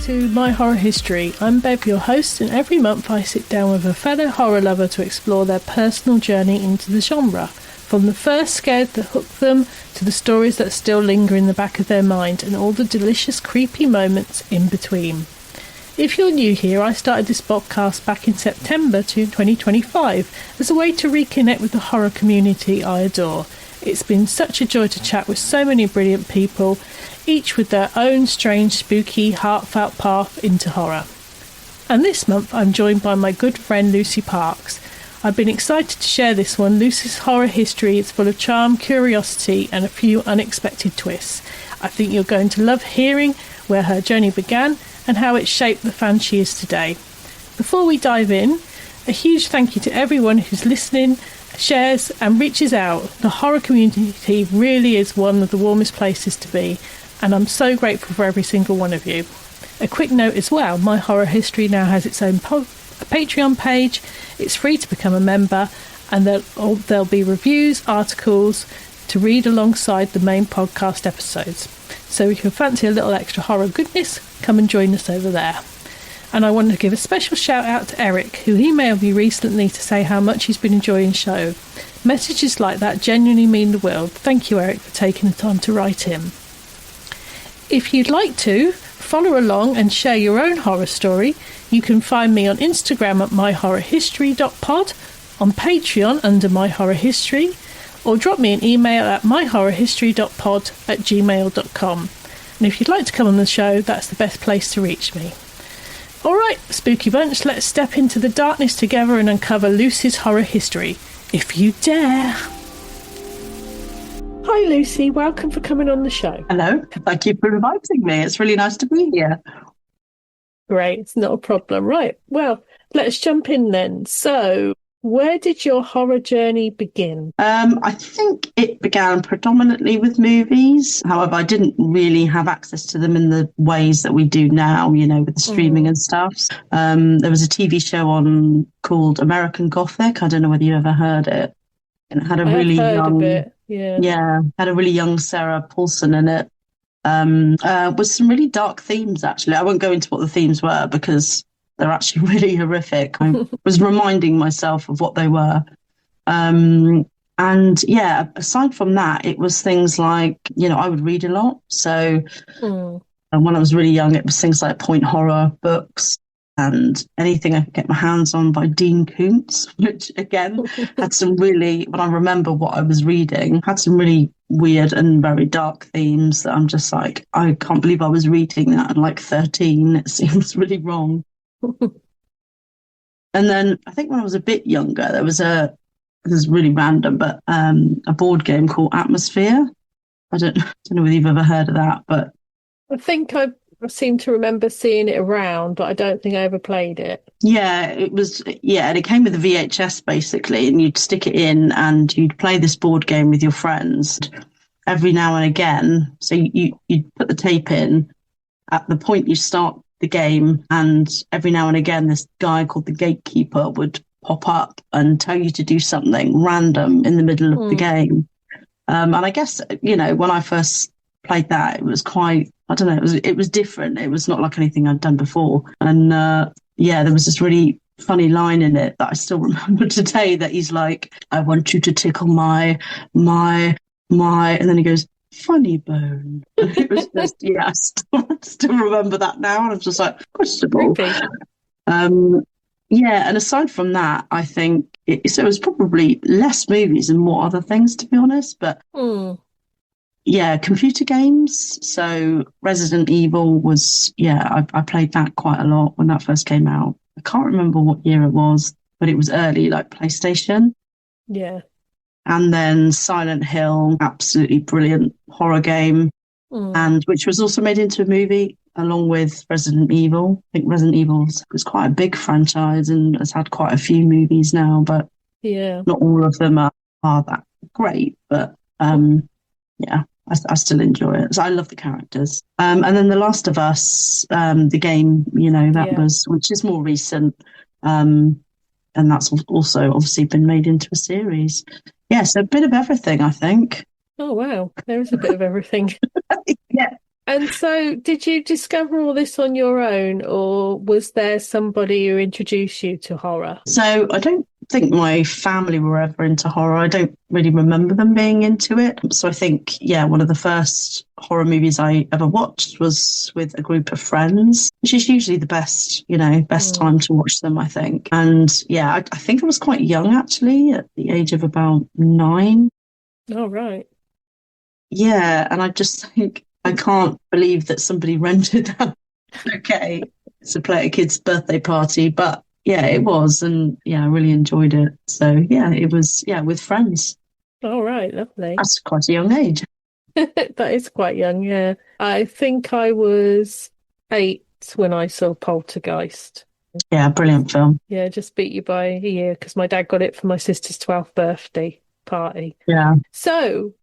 to My Horror History. I'm Bev, your host, and every month I sit down with a fellow horror lover to explore their personal journey into the genre, from the first scared that hooked them to the stories that still linger in the back of their mind and all the delicious creepy moments in between. If you're new here, I started this podcast back in September 2025 as a way to reconnect with the horror community I adore. It's been such a joy to chat with so many brilliant people, each with their own strange, spooky, heartfelt path into horror. And this month I'm joined by my good friend Lucy Parks. I've been excited to share this one. Lucy's horror history is full of charm, curiosity and a few unexpected twists. I think you're going to love hearing where her journey began and how it shaped the fan she is today. Before we dive in, a huge thank you to everyone who's listening, shares and reaches out. The horror community really is one of the warmest places to be, and I'm so grateful for every single one of you. A quick note as well, My Horror History now has its own Patreon page. It's free to become a member, and there'll be reviews, articles to read alongside the main podcast episodes. So if you fancy a little extra horror goodness, come and join us over there. And I want to give a special shout out to Eric, who emailed me recently to say how much he's been enjoying the show. Messages like that genuinely mean the world. Thank you, Eric, for taking the time to write him. If you'd like to follow along and share your own horror story, you can find me on Instagram at myhorrorhistory.pod, on Patreon under My Horror History, or drop me an email at myhorrorhistory.pod@gmail.com. And if you'd like to come on the show, that's the best place to reach me. Alright, spooky bunch, let's step into the darkness together and uncover Lucy's horror history, if you dare. Hi Lucy, welcome for coming on the show. Hello, thank you for inviting me. It's really nice to be here. Great, it's not a problem. Right, well, let's jump in then. So, where did your horror journey begin? I think it began predominantly with movies. However, I didn't really have access to them in the ways that we do now, you know, with the streaming and stuff. There was a TV show on called American Gothic. I don't know whether you ever heard it. And it had a really young, had a really young Sarah Paulson in it. With some really dark themes, actually. I won't go into what the themes were because they're actually really horrific. I was reminding myself of what they were. And yeah, aside from that, it was things like, you know, I would read a lot. So when I was really young, it was things like point horror books and anything I could get my hands on by Dean Koontz, which again had some really, when I remember what I was reading, had some really weird and very dark themes that I'm just like, I can't believe I was reading that at like 13. It seems really wrong. And then I think when I was a bit younger, there was this is really random, but a board game called Atmosfear. I don't know whether you've ever heard of that, but I think I seem to remember seeing it around, but I don't think I ever played it. Yeah, it was, and it came with a VHS basically, and you'd stick it in and you'd play this board game with your friends every now and again. So you'd put the tape in at the point you start the game, and every now and again this guy called the gatekeeper would pop up and tell you to do something random in the middle of the game. And I guess, you know, when I first played that, it was quite, I don't know, it was different. It was not like anything I'd done before. And there was this really funny line in it that I still remember today, that he's like, I want you to tickle my, and then he goes, funny bone. It was just, I still remember that now, and I'm just like, questionable. And aside from that, I think it was probably less movies and more other things, to be honest. But computer games. So Resident Evil was, I played that quite a lot when that first came out. I can't remember what year it was, but it was early, like PlayStation. Yeah. And then Silent Hill, absolutely brilliant horror game, and which was also made into a movie along with Resident Evil. I think Resident Evil was quite a big franchise and has had quite a few movies now, but not all of them are that great. But I still enjoy it. So I love the characters. And then The Last of Us, the game, you know, which is more recent. And that's also obviously been made into a series. Yeah, so a bit of everything, I think. Oh, wow. There is a bit of everything. Yeah. And so, did you discover all this on your own, or was there somebody who introduced you to horror? So I don't think my family were ever into horror. I don't really remember them being into it. So I think, yeah, one of the first horror movies I ever watched was with a group of friends, which is usually the best, best time to watch them, I think. And yeah, I think I was quite young actually, at the age of about 9. Oh, right. Yeah, and I just think I can't believe that somebody rented that. Okay, to play at a kid's birthday party, but yeah, it was, and yeah, I really enjoyed it. So yeah, it was with friends. All right, lovely. That's quite a young age. That is quite young, yeah. I think I was 8 when I saw Poltergeist. Yeah, brilliant film. Yeah, just beat you by a year because my dad got it for my sister's 12th birthday party. Yeah, So,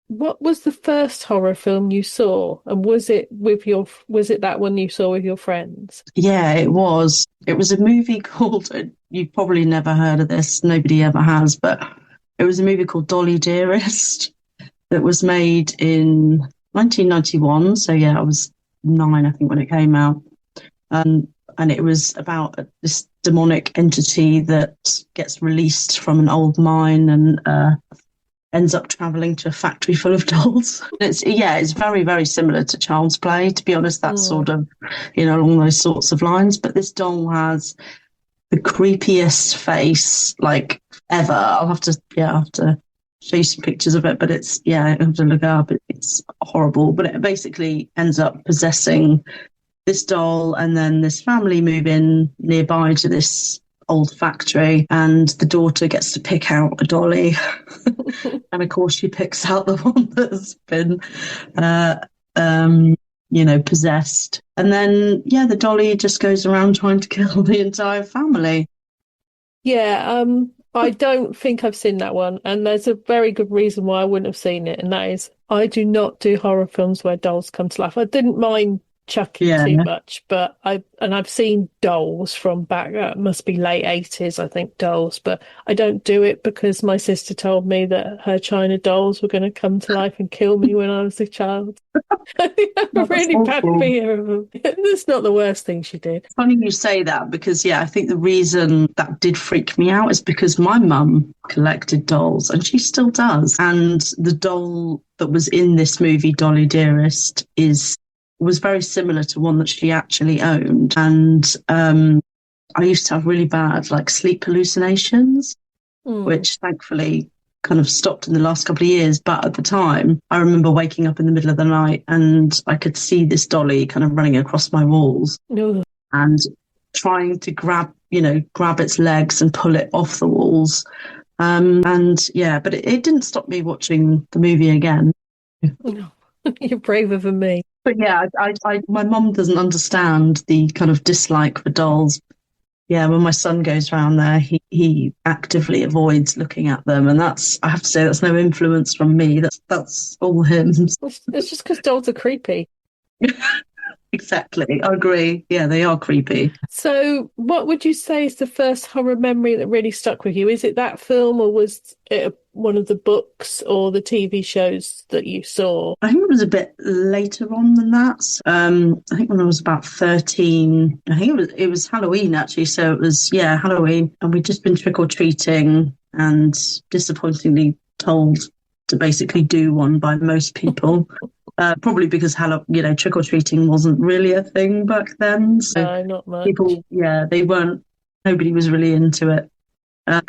what was the first horror film you saw? And was it that one you saw with your friends? yeah, it was. It was a movie called. You've probably never heard of this. Nobody ever has, but it was a movie called Dolly Dearest that was made in 1991. So yeah, I was 9, I think, when it came out. And it was about this demonic entity that gets released from an old mine and ends up traveling to a factory full of dolls. It's very, very similar to Child's Play, to be honest. That's sort of, along those sorts of lines. But this doll has the creepiest face like ever. I'll have to show you some pictures of it, but I have to look it up. It's horrible, but it basically ends up possessing this doll, and then this family move in nearby to this old factory, and the daughter gets to pick out a dolly. And of course she picks out the one that's been possessed, and then the dolly just goes around trying to kill the entire family. Yeah, I don't think I've seen that one, and there's a very good reason why I wouldn't have seen it, and that is I do not do horror films where dolls come to life. I didn't mind Chucky too much, but I've seen Dolls from back, must be late 80s, I think, Dolls, but I don't do it because my sister told me that her China dolls were going to come to life and kill me when I was a child. I have a really bad fear of them. That's not the worst thing she did. Funny you say that, because I think the reason that did freak me out is because my mum collected dolls, and she still does. And the doll that was in this movie, Dolly Dearest, was very similar to one that she actually owned. And I used to have really bad sleep hallucinations, which thankfully kind of stopped in the last couple of years. But at the time, I remember waking up in the middle of the night and I could see this dolly kind of running across my walls and trying to grab its legs and pull it off the walls. But it didn't stop me watching the movie again. You're braver than me. But my mum doesn't understand the kind of dislike for dolls. Yeah, when my son goes around there, he actively avoids looking at them, and I have to say, that's no influence from me. That's all him. It's just because dolls are creepy. Exactly, I agree. Yeah, they are creepy. So, what would you say is the first horror memory that really stuck with you? Is it that film, or was it one of the books or the TV shows that you saw? I think it was a bit later on than that. I think when I was about 13, I think it was Halloween actually. So it was Halloween, and we'd just been trick-or-treating and disappointingly told to basically do one by most people. Probably because trick-or-treating wasn't really a thing back then. So no, not much. People, they weren't. Nobody was really into it.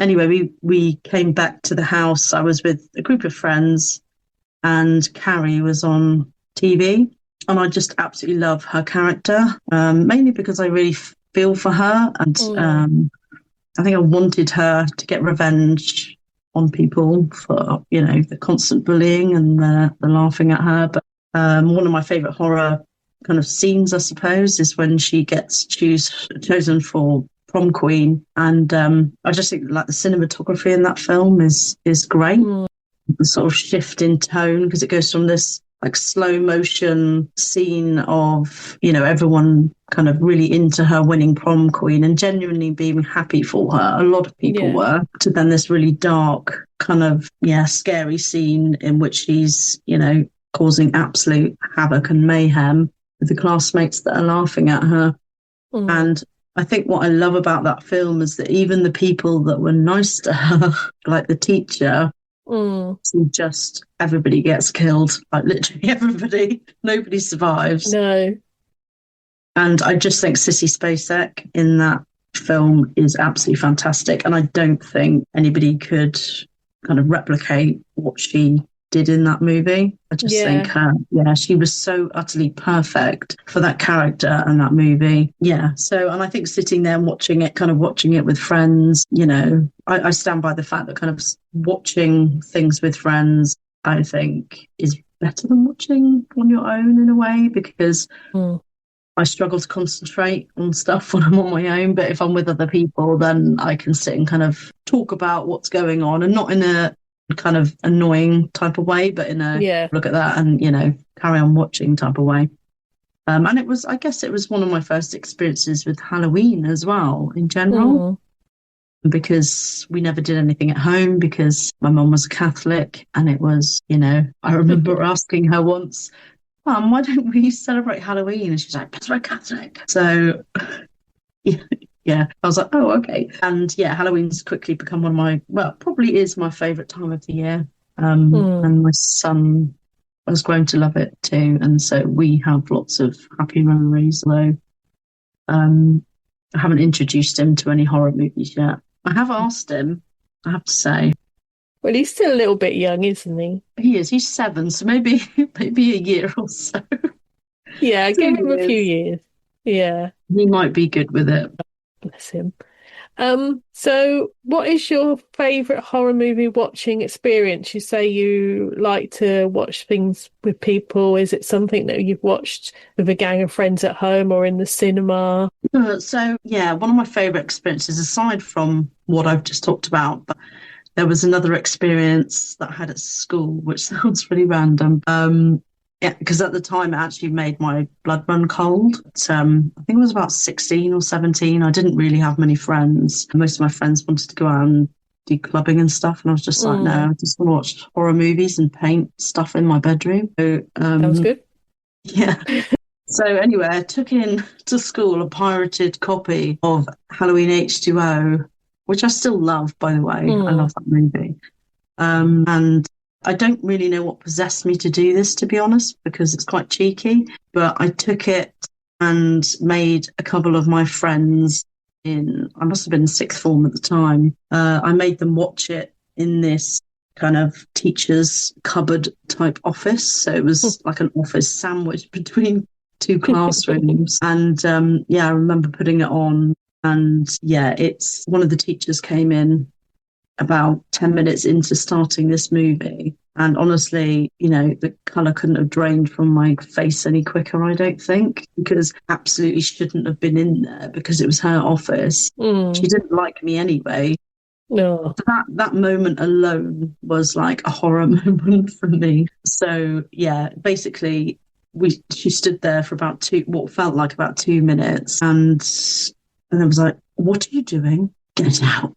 Anyway, we came back to the house. I was with a group of friends, and Carrie was on TV, and I just absolutely love her character, mainly because I really feel for her, and I think I wanted her to get revenge on people for the constant bullying and the laughing at her. But one of my favourite horror kind of scenes, I suppose, is when she gets chosen for prom queen, and I just think the cinematography in that film is great. The sort of shift in tone, because it goes from this slow motion scene of everyone kind of really into her winning prom queen and genuinely being happy for her. A lot of people were, to then this really dark kind of scary scene in which she's causing absolute havoc and mayhem with the classmates that are laughing at her. And I think what I love about that film is that even the people that were nice to her, like the teacher, just everybody gets killed. Like literally everybody. Nobody survives. No. And I just think Sissy Spacek in that film is absolutely fantastic. And I don't think anybody could kind of replicate what she did in that movie. I just think she was so utterly perfect for that character and that movie. Yeah. So, and I think sitting there and watching it with friends, you know, I stand by the fact that kind of watching things with friends, I think, is better than watching on your own in a way, because I struggle to concentrate on stuff when I'm on my own. But if I'm with other people, then I can sit and kind of talk about what's going on, and not in a kind of annoying type of way, but in a look at that and, you know, carry on watching type of way. And I guess it was one of my first experiences with Halloween as well in general, because we never did anything at home because my mum was a Catholic, and it was, you know, I remember asking her once, Mum, why don't we celebrate Halloween? And she's like, because we're Catholic. So yeah, I was like, oh, okay. And yeah, Halloween's quickly become one of probably is my favourite time of the year. And my son has grown to love it too. And so we have lots of happy memories, though I haven't introduced him to any horror movies yet. I have asked him, I have to say. Well, he's still a little bit young, isn't he? He is. He's 7, so maybe a year or so. Yeah, give him a few years. Yeah. He might be good with it. Bless him. So what is your favourite horror movie watching experience? You say you like to watch things with people. Is it something that you've watched with a gang of friends at home or in the cinema? So, yeah, one of my favourite experiences, aside from what I've just talked about, but there was another experience that I had at school, which sounds really random. Yeah, because at the time it actually made my blood run cold. But, I think I was about 16 or 17. I didn't really have many friends. Most of my friends wanted to go out and do clubbing and stuff. And I was just like, no, I just want to watch horror movies and paint stuff in my bedroom. So, Sounds good. Yeah. So anyway, I took in to school a pirated copy of Halloween H20, which I still love, by the way. I love that movie. And I don't really know what possessed me to do this, to be honest, because it's quite cheeky. But I took it and made a couple of my friends I must have been in sixth form at the time. I made them watch it in this kind of teacher's cupboard type office. So it was like an office sandwiched between two classrooms. And I remember putting it on. And yeah, it's one of the teachers came in about 10 minutes into starting this movie. And honestly, you know, the colour couldn't have drained from my face any quicker, I don't think, because absolutely shouldn't have been in there because it was her office. She didn't like me anyway. No. That moment alone was like a horror moment for me. So yeah, basically she stood there for about what felt like about 2 minutes, and I was like, what are you doing? Get out.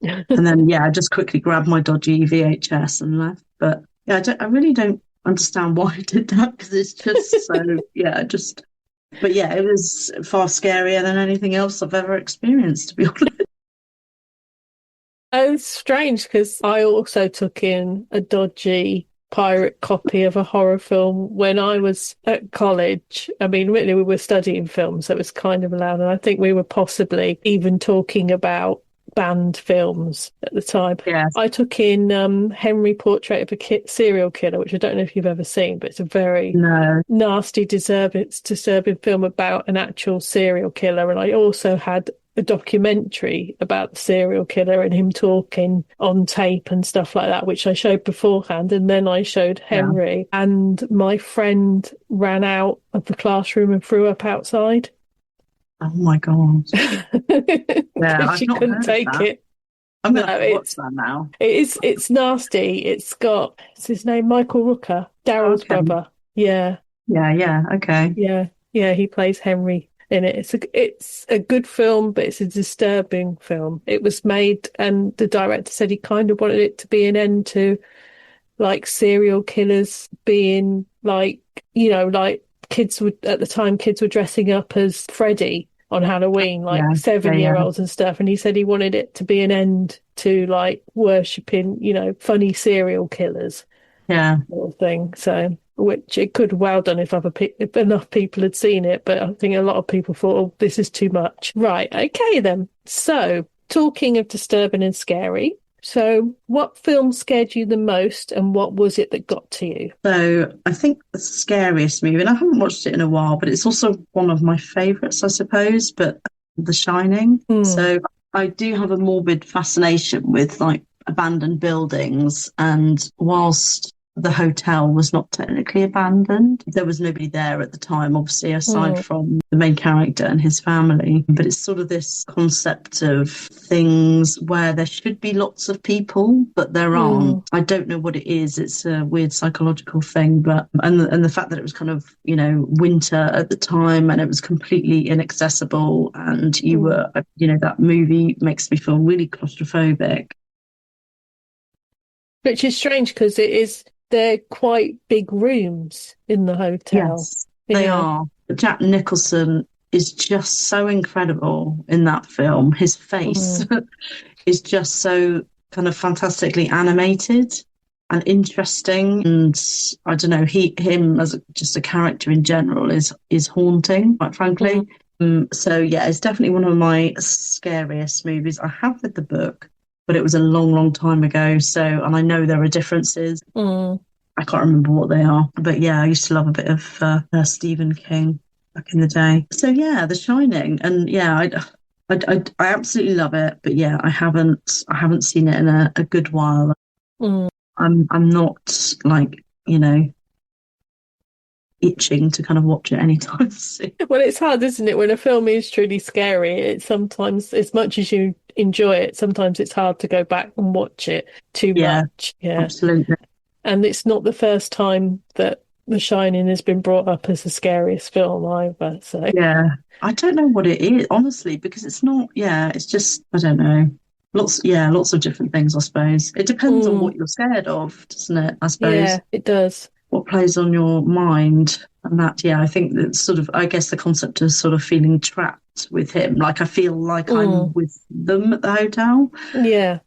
And then, I just quickly grabbed my dodgy VHS and left. But yeah, I really don't understand why I did that, because it's just so, but yeah, it was far scarier than anything else I've ever experienced, to be honest. Oh, it's strange, because I also took in a dodgy pirate copy of a horror film when I was at college. I mean, really, we were studying film, so it was kind of allowed. And I think we were possibly even talking about banned films at the time. Yes. I took in Henry Portrait of a Serial Killer, which I don't know if you've ever seen, but it's a very nasty, disturbing film about an actual serial killer. And I also had a documentary about the serial killer and him talking on tape and stuff like that, which I showed beforehand. And then I showed Henry, and my friend ran out of the classroom and threw up outside. Oh my God. Yeah, she couldn't take it. I'm going to watch that now. It's nasty. It's got, what's his name? Michael Rooker, Daryl's brother. Yeah. Yeah. Okay. Yeah. He plays Henry in it. It's a good film, but it's a disturbing film. It was made, and the director said he kind of wanted it to be an end to like serial killers being like, like at the time, kids were dressing up as Freddy on Halloween, like Yeah, 7-year-olds and stuff. And he said he wanted it to be an end to like worshipping, funny serial killers yeah. sort of thing. So, which it could well done if enough people had seen it. But I think a lot of people thought, oh, this is too much. Right. Okay, then. So, talking of disturbing and scary. So, what film scared you the most, and what was it that got to you? So I think the scariest movie, and I haven't watched it in a while, but it's also one of my favourites, I suppose, but The Shining. So I do have a morbid fascination with like abandoned buildings, and whilst the hotel was not technically abandoned, there was nobody there at the time, obviously, aside from the main character and his family. But it's sort of this concept of things where there should be lots of people, but there aren't. I don't know what it is. It's a weird psychological thing, but and the fact that it was kind of, winter at the time and it was completely inaccessible, and you were, that movie makes me feel really claustrophobic. Which is strange because they're quite big rooms in the hotel. Yes, they are. Jack Nicholson is just so incredible in that film. His face is just so kind of fantastically animated and interesting. And I don't know, him as just a character in general is haunting, quite frankly. So yeah, it's definitely one of my scariest movies. I have read the book, but it was a long, long time ago. So, and I know there are differences. I can't remember what they are. But yeah, I used to love a bit of Stephen King back in the day. So yeah, The Shining. And yeah, I absolutely love it. But yeah, I haven't seen it in a good while. I'm not like, itching to kind of watch it anytime soon. Well, it's hard, isn't it? When a film is truly scary, it's sometimes, as much as you enjoy it, sometimes it's hard to go back and watch it too much. Yeah, absolutely. And it's not the first time that The Shining has been brought up as the scariest film either. So yeah, I don't know what it is, honestly, because it's not. Yeah, it's just, I don't know. Lots of different things, I suppose. It depends on what you're scared of, doesn't it? I suppose. Yeah, it does. What plays on your mind, and that, I think that sort of, I guess the concept of sort of feeling trapped with him, like I feel like I'm with them at the hotel, even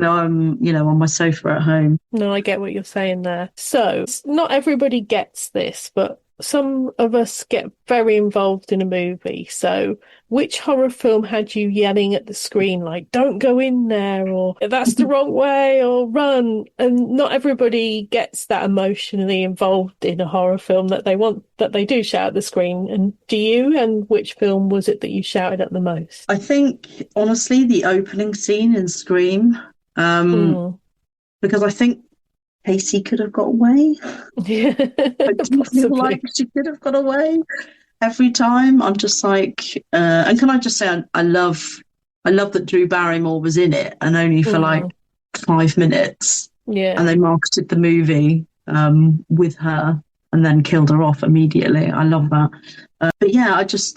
though I'm on my sofa at home. No, I get what you're saying there. So not everybody gets this, but some of us get very involved in a movie. So which horror film had you yelling at the screen like, don't go in there, or that's the wrong way, or run? And not everybody gets that emotionally involved in a horror film that they do shout at the screen. And do you? And which film was it that you shouted at the most? I think, honestly, the opening scene in Scream, because I think Casey could have got away. Yeah, I do feel like she could have got away every time. I'm just like, and can I just say, I love that Drew Barrymore was in it, and only for like 5 minutes. Yeah, and they marketed the movie with her and then killed her off immediately. I love that. But yeah,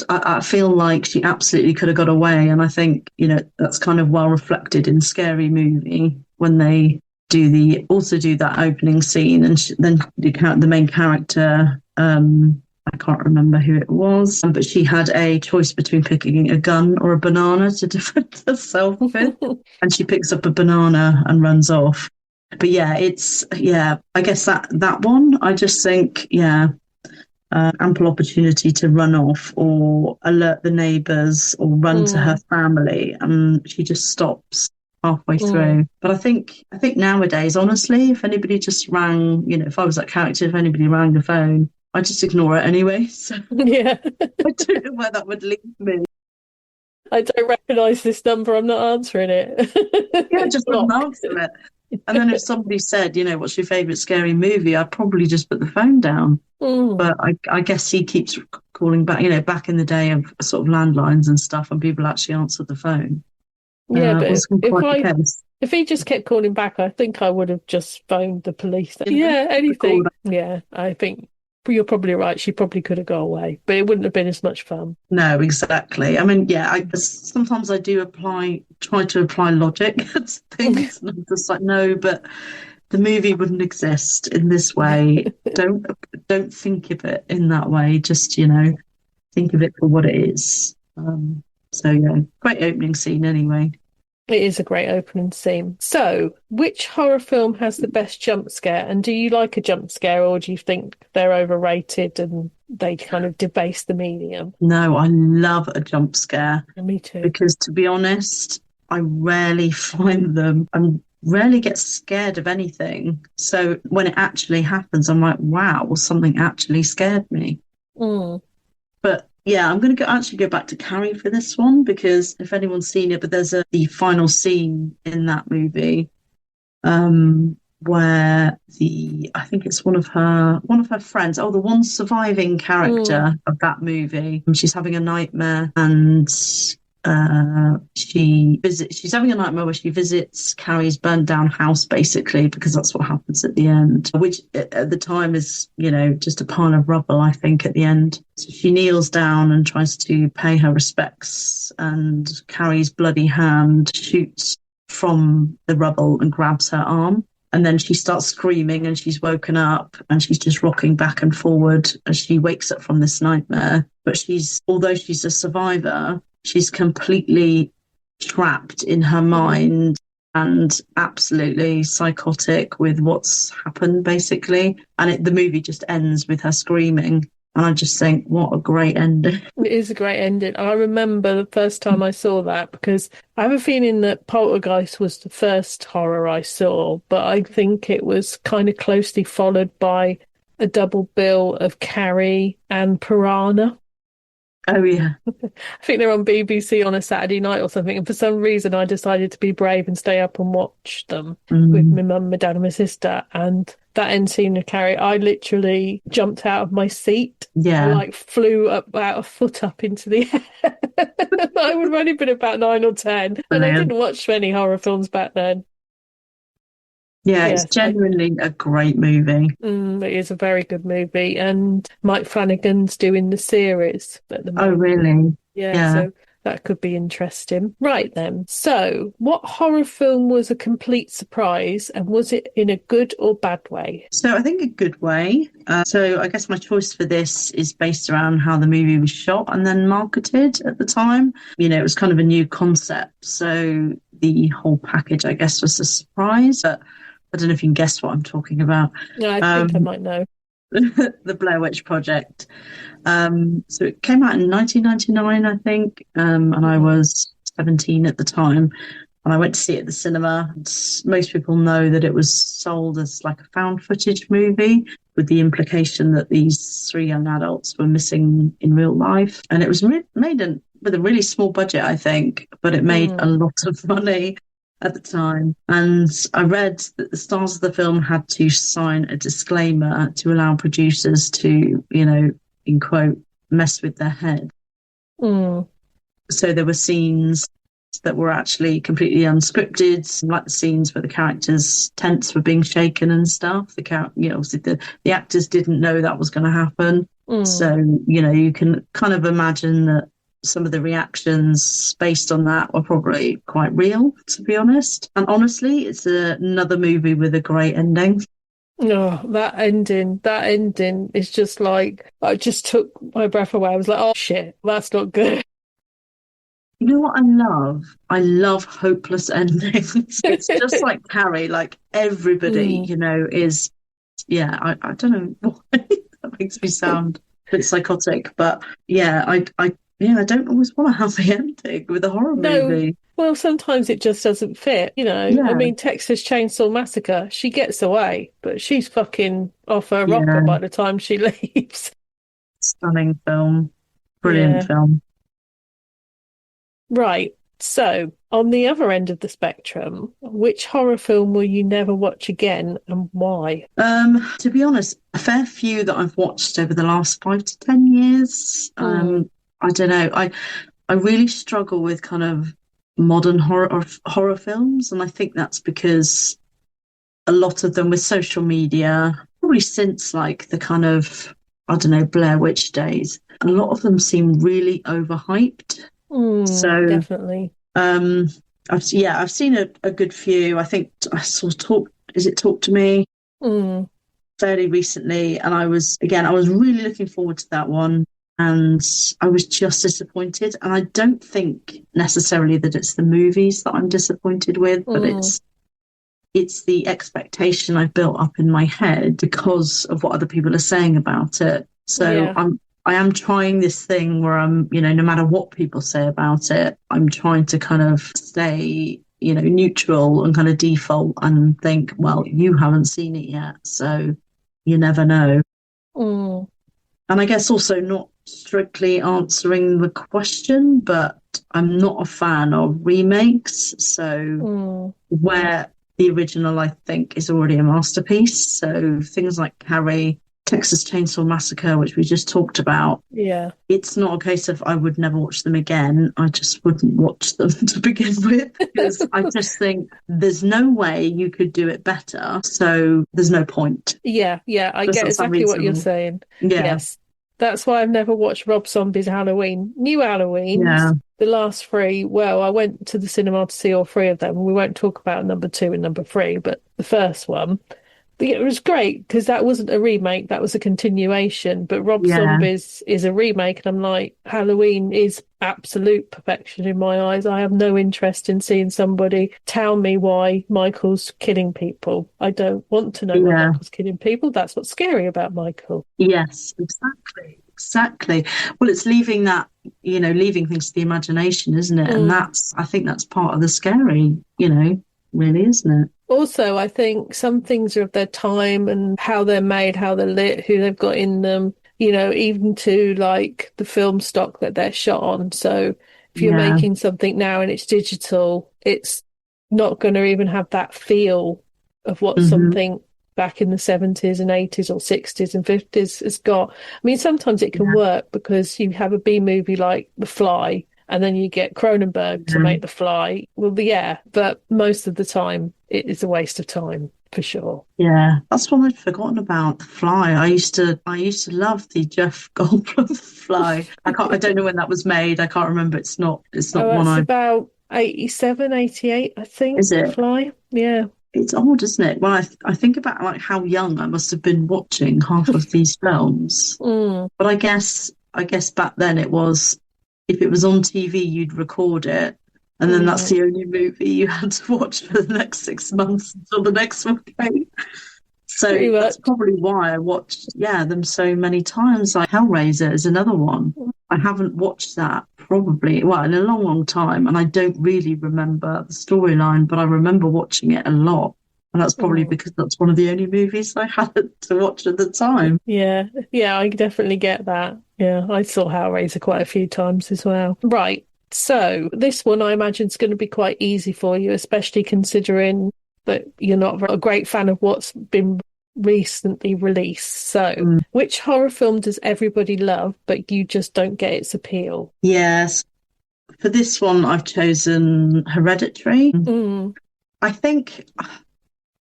I feel like she absolutely could have got away, and I think that's kind of well reflected in Scary Movie when they do that opening scene, and then the main character, I can't remember who it was, but she had a choice between picking a gun or a banana to defend herself with, and she picks up a banana and runs off. But yeah, I guess that one, I just think, ample opportunity to run off or alert the neighbours or run to her family, and she just stops halfway through. But I think nowadays, honestly, if anybody just rang, if I was that character, if anybody rang the phone, I just ignore it anyway. So yeah, I don't know where that would leave me. I don't recognise this number, I'm not answering it. Yeah, just wouldn't answer it. And then if somebody said, what's your favourite scary movie, I'd probably just put the phone down. But I guess he keeps calling back, back in the day of sort of landlines and stuff, and people actually answered the phone. Yeah, but if he just kept calling back, I think I would have just phoned the police. Yeah, anything. Yeah, I think you're probably right. She probably could have got away, but it wouldn't have been as much fun. No, exactly. I mean, sometimes I do try to apply logic to things, and I'm just like, no, but the movie wouldn't exist in this way. Don't think of it in that way. Just, think of it for what it is. So yeah, great opening scene anyway. It is a great opening scene. So, which horror film has the best jump scare? And do you like a jump scare, or do you think they're overrated and they kind of debase the medium? No, I love a jump scare. Me too. Because to be honest, I rarely find them. I rarely get scared of anything. So when it actually happens, I'm like, wow, something actually scared me. But yeah, I'm going to actually go back to Carrie for this one, because if anyone's seen it, but there's the final scene in that movie where I think it's one of her friends, the one surviving character of that movie. She's having a nightmare, and she's having a nightmare where she visits Carrie's burned down house, basically, because that's what happens at the end, which at the time is, just a pile of rubble, I think, at the end. So she kneels down and tries to pay her respects, and Carrie's bloody hand shoots from the rubble and grabs her arm. And then she starts screaming, and she's woken up, and she's just rocking back and forward as she wakes up from this nightmare. But although she's a survivor, she's completely trapped in her mind and absolutely psychotic with what's happened, basically. And the movie just ends with her screaming. And I just think, what a great ending. It is a great ending. I remember the first time I saw that, because I have a feeling that Poltergeist was the first horror I saw, but I think it was kind of closely followed by a double bill of Carrie and Piranha. Oh, yeah. I think they're on BBC on a Saturday night or something. And for some reason, I decided to be brave and stay up and watch them with my mum, my dad and my sister. And that end scene of Carrie, I literally jumped out of my seat. Yeah. I flew up about a foot up into the air. I would have only been about 9 or 10. And I didn't watch many horror films back then. Yeah, it's genuinely a great movie. It is a very good movie. And Mike Flanagan's doing the series at the moment. Oh, really? Yeah, so that could be interesting. Right then. So, what horror film was a complete surprise, and was it in a good or bad way? So I think a good way. So I guess my choice for this is based around how the movie was shot and then marketed at the time. It was kind of a new concept. So the whole package, I guess, was a surprise. But I don't know if you can guess what I'm talking about. Yeah, I think I might know. The Blair Witch Project. So it came out in 1999, I think, and I was 17 at the time, and I went to see it at the cinema. Most people know that it was sold as like a found footage movie, with the implication that these 3 young adults were missing in real life. And it was made with a really small budget, I think, but it made a lot of money at the time. And I read that the stars of the film had to sign a disclaimer to allow producers to, in quote, mess with their head. So there were scenes that were actually completely unscripted, like the scenes where the characters' tents were being shaken and stuff. Obviously the actors didn't know that was going to happen. So, you can kind of imagine that some of the reactions based on that were probably quite real, to be honest. And honestly, it's another movie with a great ending. Oh, that ending is just like, I just took my breath away. I was like, oh shit, that's not good. You know what I love? I love hopeless endings. It's just like Carrie, like everybody, is, I don't know why that makes me sound a bit psychotic, but I don't always want a happy ending with a horror movie. Well, sometimes it just doesn't fit, I mean, Texas Chainsaw Massacre, she gets away, but she's fucking off her rocker by the time she leaves. Stunning film. Brilliant film. Right. So, on the other end of the spectrum, which horror film will you never watch again, and why? To be honest, a fair few that I've watched over the last 5 to 10 years. I don't know. I really struggle with kind of modern horror films, and I think that's because a lot of them with social media, probably since like the kind of, I don't know, Blair Witch days, a lot of them seem really overhyped. So definitely. I've seen a good few. I think I saw talk Is It Talk to Me? Mm. Fairly recently, and I was really looking forward to that one, and I was just disappointed. And I don't think necessarily that it's the movies that I'm disappointed with, but it's the expectation I've built up in my head because of what other people are saying about it. So Yeah. I am trying this thing where I'm, no matter what people say about it, I'm trying to kind of stay, neutral and kind of default and think, well, you haven't seen it yet, so you never know. Mm. And I guess also not strictly answering the question, but I'm not a fan of remakes. So where the original, I think, is already a masterpiece. So things like Carrie, Texas Chainsaw Massacre, which we just talked about. Yeah. It's not a case of I would never watch them again. I just wouldn't watch them to begin with, because I just think there's no way you could do it better. So there's no point. Yeah, I Does get that sound exactly what you're reasonable? saying. Yeah. Yes. That's why I've never watched Rob Zombie's Halloween. New Halloweens, Yeah. the last three, well, I went to the cinema to see all three of them. We won't talk about number 2 and number 3, but the first one. But it was great because that wasn't a remake, that was a continuation. But Rob Yeah. Zombie's is a remake, and I'm like, Halloween is absolute perfection in my eyes. I have no interest in seeing somebody tell me why Michael's killing people. I don't want to know why Yeah. Michael's killing people. That's what's scary about Michael. Yes, exactly. Exactly. Well, it's leaving that, leaving things to the imagination, isn't it? And I think that's part of the scary, really, isn't it? Also, I think some things are of their time and how they're made, how they're lit, who they've got in them, even to like the film stock that they're shot on. So if you're Yeah. making something now and it's digital, it's not going to even have that feel of what something back in the 70s and 80s or 60s and 50s has got. I mean, sometimes it can work because you have a B movie like The Fly, and then you get Cronenberg to make The Fly. Well, yeah, but most of the time it is a waste of time for sure. Yeah, that's one I'd forgotten about. The Fly. I used to love the Jeff Goldblum Fly. I don't know when that was made. I can't remember. It's not one It's I. about 87, 88, I think. Is it? The Fly. Yeah. It's odd, isn't it? When I think about like how young I must have been watching half of these films. But I guess back then it was, if it was on TV, you'd record it, and then that's the only movie you had to watch for the next 6 months until the next one came. So that's probably why I watched them so many times. Like Hellraiser is another one. I haven't watched that probably, in a long, long time, and I don't really remember the storyline, but I remember watching it a lot. And that's probably because that's one of the only movies I had to watch at the time. Yeah, I definitely get that. Yeah, I saw Hellraiser quite a few times as well. Right, so this one I imagine is going to be quite easy for you, especially considering that you're not a great fan of what's been recently released. So, which horror film does everybody love, but you just don't get its appeal? Yes. For this one, I've chosen Hereditary. I think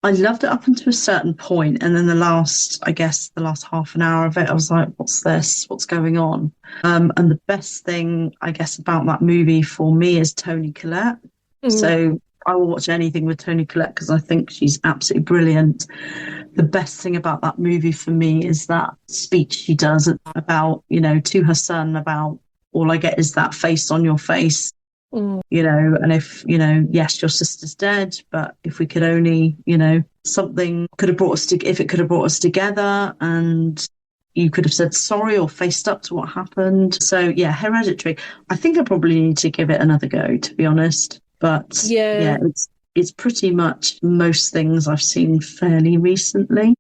I loved it up until a certain point, and then the last half an hour of it, I was like, what's this? What's going on? And the best thing, I guess, about that movie for me is Toni Collette. So I will watch anything with Toni Collette because I think she's absolutely brilliant. The best thing about that movie for me is that speech she does about, to her son, about all I get is that face on your face. And if, yes, your sister's dead, but if we could only, something could have brought us if it could have brought us together, and you could have said sorry or faced up to what happened. So yeah, Hereditary. I think I probably need to give it another go, to be honest. But yeah, it's pretty much most things I've seen fairly recently.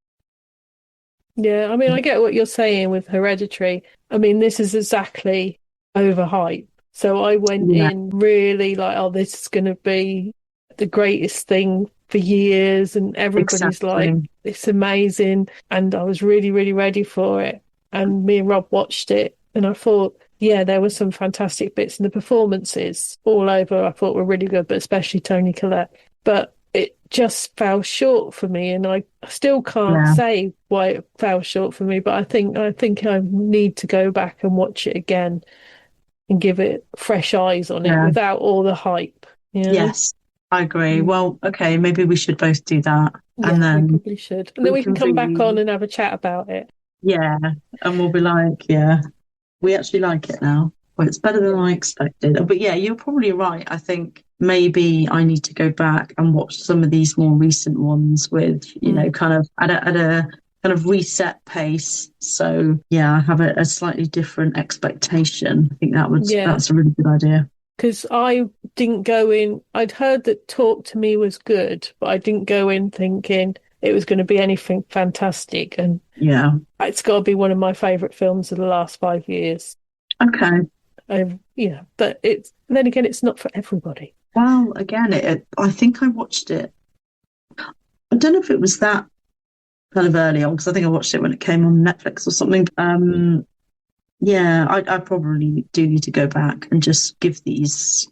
Yeah, I mean, I get what you're saying with Hereditary. I mean, this is exactly overhyped. So I went in really like, oh, this is going to be the greatest thing for years. And everybody's like, it's amazing. And I was really, really ready for it. And me and Rob watched it. And I thought, yeah, there were some fantastic bits in the performances all over. I thought were really good, but especially Toni Collette. But it just fell short for me. And I still can't say why it fell short for me. But I think I need to go back and watch it again and give it fresh eyes on it without all the hype. Yes, I agree. Well, okay, maybe we should both do that. Yeah, and then we probably should. And then we can come back on and have a chat about it. Yeah, and we'll be like, yeah, we actually like it now. Well, it's better than I expected. But yeah, you're probably right. I think maybe I need to go back and watch some of these more recent ones with, kind of at a kind of reset pace. So yeah, I have a slightly different expectation. I think that's a really good idea. Because I didn't go in, I'd heard that Talk to Me was good, but I didn't go in thinking it was going to be anything fantastic. And yeah, it's got to be one of my favourite films of the last 5 years. Okay. But then again, it's not for everybody. Well, again, I think I watched it. I don't know if it was that kind of early on, because I think I watched it when it came on Netflix or something. I probably do need to go back and just give these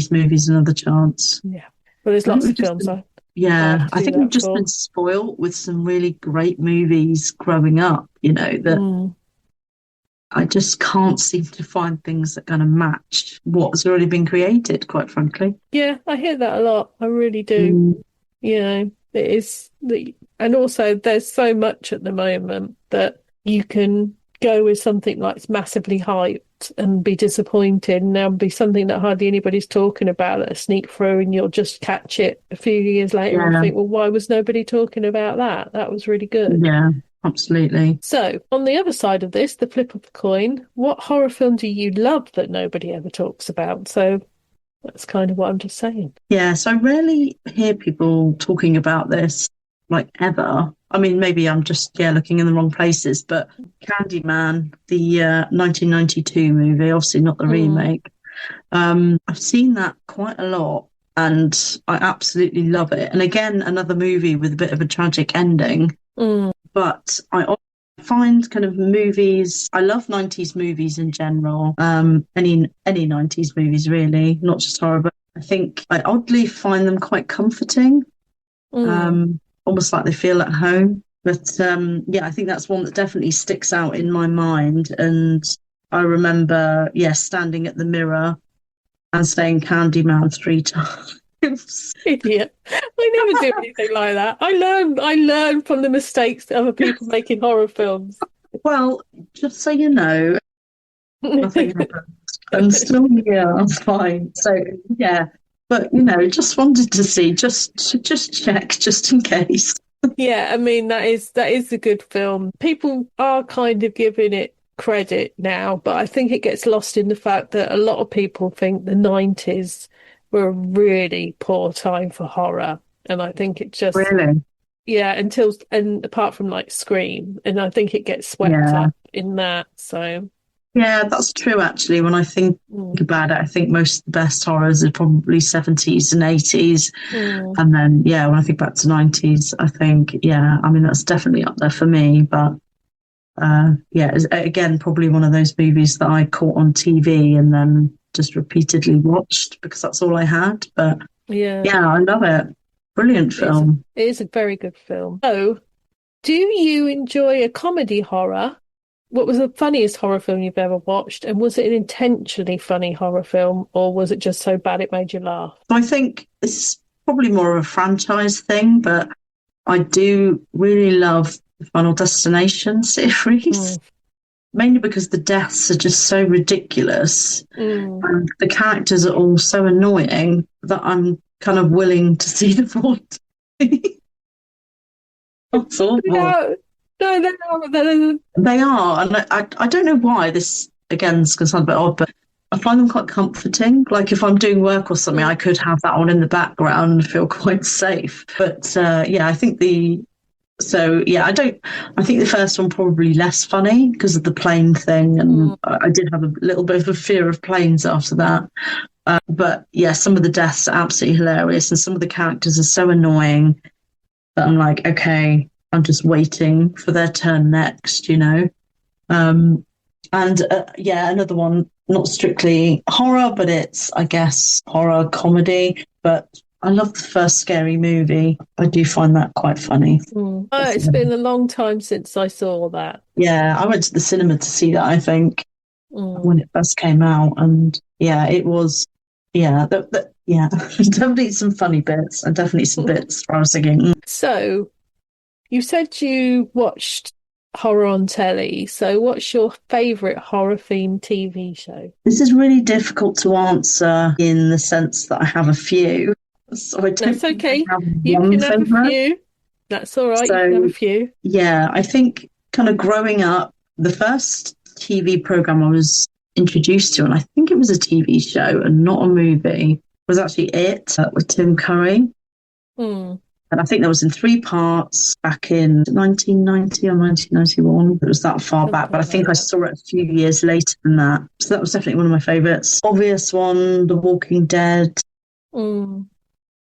movies another chance. Yeah, well, there's lots of films. I think we've just been spoiled with some really great movies growing up, that I just can't seem to find things that kind of match what's already been created, quite frankly. Yeah, I hear that a lot. I really do. It is, and also there's so much at the moment that you can go with something like it's massively hyped and be disappointed, and there'll be something that hardly anybody's talking about that sneak through, and you'll just catch it a few years later and think, well, why was nobody talking about that? That was really good. Yeah, absolutely. So on the other side of this, the flip of the coin, what horror film do you love that nobody ever talks about? So that's kind of what I'm just saying. Yeah, so I rarely hear people talking about this, like, ever. I mean, maybe I'm just, looking in the wrong places, but Candyman, the 1992 movie, obviously not the remake. I've seen that quite a lot, and I absolutely love it. And again, another movie with a bit of a tragic ending. But I find kind of movies, I love 90s movies in general, any 90s movies really, not just horror, but I think I oddly find them quite comforting. Almost like they feel at home. But I think that's one that definitely sticks out in my mind. And I remember, standing at the mirror and saying Candyman 3 times. Idiot. I never do anything like that. I learn from the mistakes that other people make in horror films. Well, just so you know, nothing happened. I'm still here, I'm fine. So but just wanted to see, just check, just in case. Yeah, I mean that is a good film. People are kind of giving it credit now, but I think it gets lost in the fact that a lot of people think the 90s were a really poor time for horror, and I think it just really, and apart from like Scream, and I think it gets swept up in that. So yeah, that's true. Actually, when I think about it, I think most of the best horrors are probably 70s and 80s, and then when I think back to 90s, I think I mean that's definitely up there for me. But it's, again, probably one of those movies that I caught on TV and then just repeatedly watched because that's all I had. But I love it. Brilliant film. It is a very good film. So, do you enjoy a comedy horror? What was the funniest horror film you've ever watched? And was it an intentionally funny horror film, or was it just so bad it made you laugh? I think this is probably more of a franchise thing, but I do really love the Final Destination series. Mainly because the deaths are just so ridiculous and the characters are all so annoying that I'm kind of willing to see them all. That's awful. No, they are. And I don't know why. This, again, is going to sound a bit odd, but I find them quite comforting. Like if I'm doing work or something, I could have that on in the background and feel quite safe. But I think I think the first one probably less funny because of the plane thing. And I did have a little bit of a fear of planes after that. But some of the deaths are absolutely hilarious. And some of the characters are so annoying that I'm like, okay, I'm just waiting for their turn next, And another one, not strictly horror, but it's, I guess, horror comedy. But I love the first Scary Movie. I do find that quite funny. It's been a long time since I saw that. Yeah, I went to the cinema to see that, I think, when it first came out. And it was, Yeah, definitely some funny bits and definitely some bits where I was thinking, So, you said you watched horror on telly. So, what's your favourite horror-themed TV show? this is really difficult to answer in the sense that I have a few. So I don't That's think I okay. have You one can have a favourite. few. That's all right. You can have a So few. yeah, I think kind of growing up, the first TV program I was introduced to, and I think it was a TV show and not a movie, was actually It with Tim Curry. Hmm. And I think that was in 3 parts back in 1990 or 1991. It was that far back, but I Something like think I that. saw it a few years later than that. So that was definitely one of my favourites. Obvious one, The Walking Dead. Hmm.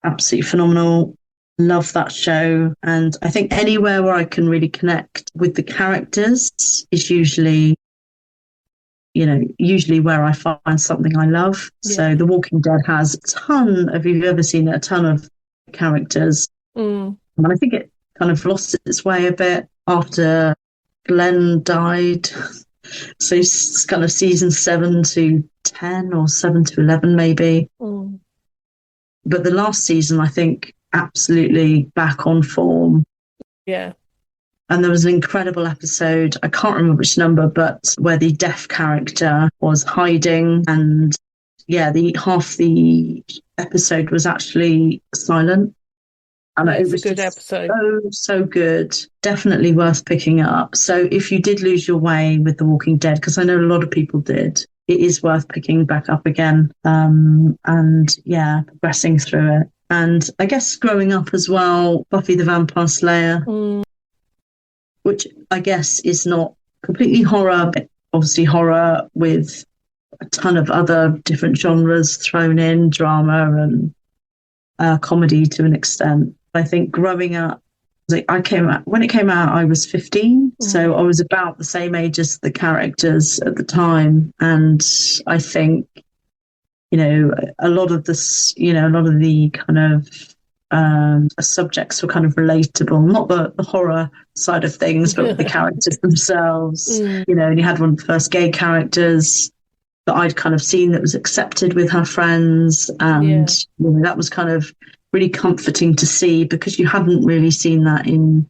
Absolutely phenomenal. Love that show. And I think anywhere where I can really connect with the characters is usually, usually where I find something I love. So Yeah. The Walking Dead has a ton, if you've ever seen it, a ton of characters. Hmm. And I think it kind of lost its way a bit after Glenn died. So it's kind of season 7 to 10 or 7 to 11, maybe. Hmm. But the last season, I think, absolutely back on form. Yeah. And there was an incredible episode, I can't remember which number, but where the deaf character was hiding. And yeah, half the episode was actually silent. And It's it a was good just episode. so good. Definitely worth picking up. So if you did lose your way with The Walking Dead, because I know a lot of people did, it is worth picking back up again. And yeah, progressing through it. And I guess growing up as well, Buffy the Vampire Slayer, which I guess is not completely horror, but obviously horror with a ton of other different genres thrown in, drama and comedy to an extent. I think growing up, when it came out, I was 15, so I was about the same age as the characters at the time, and I think a lot of the kind of subjects were kind of relatable, not the horror side of things, but the characters themselves. And you had one of the first gay characters that I'd kind of seen that was accepted with her friends, and that was kind of really comforting to see, because you hadn't really seen that in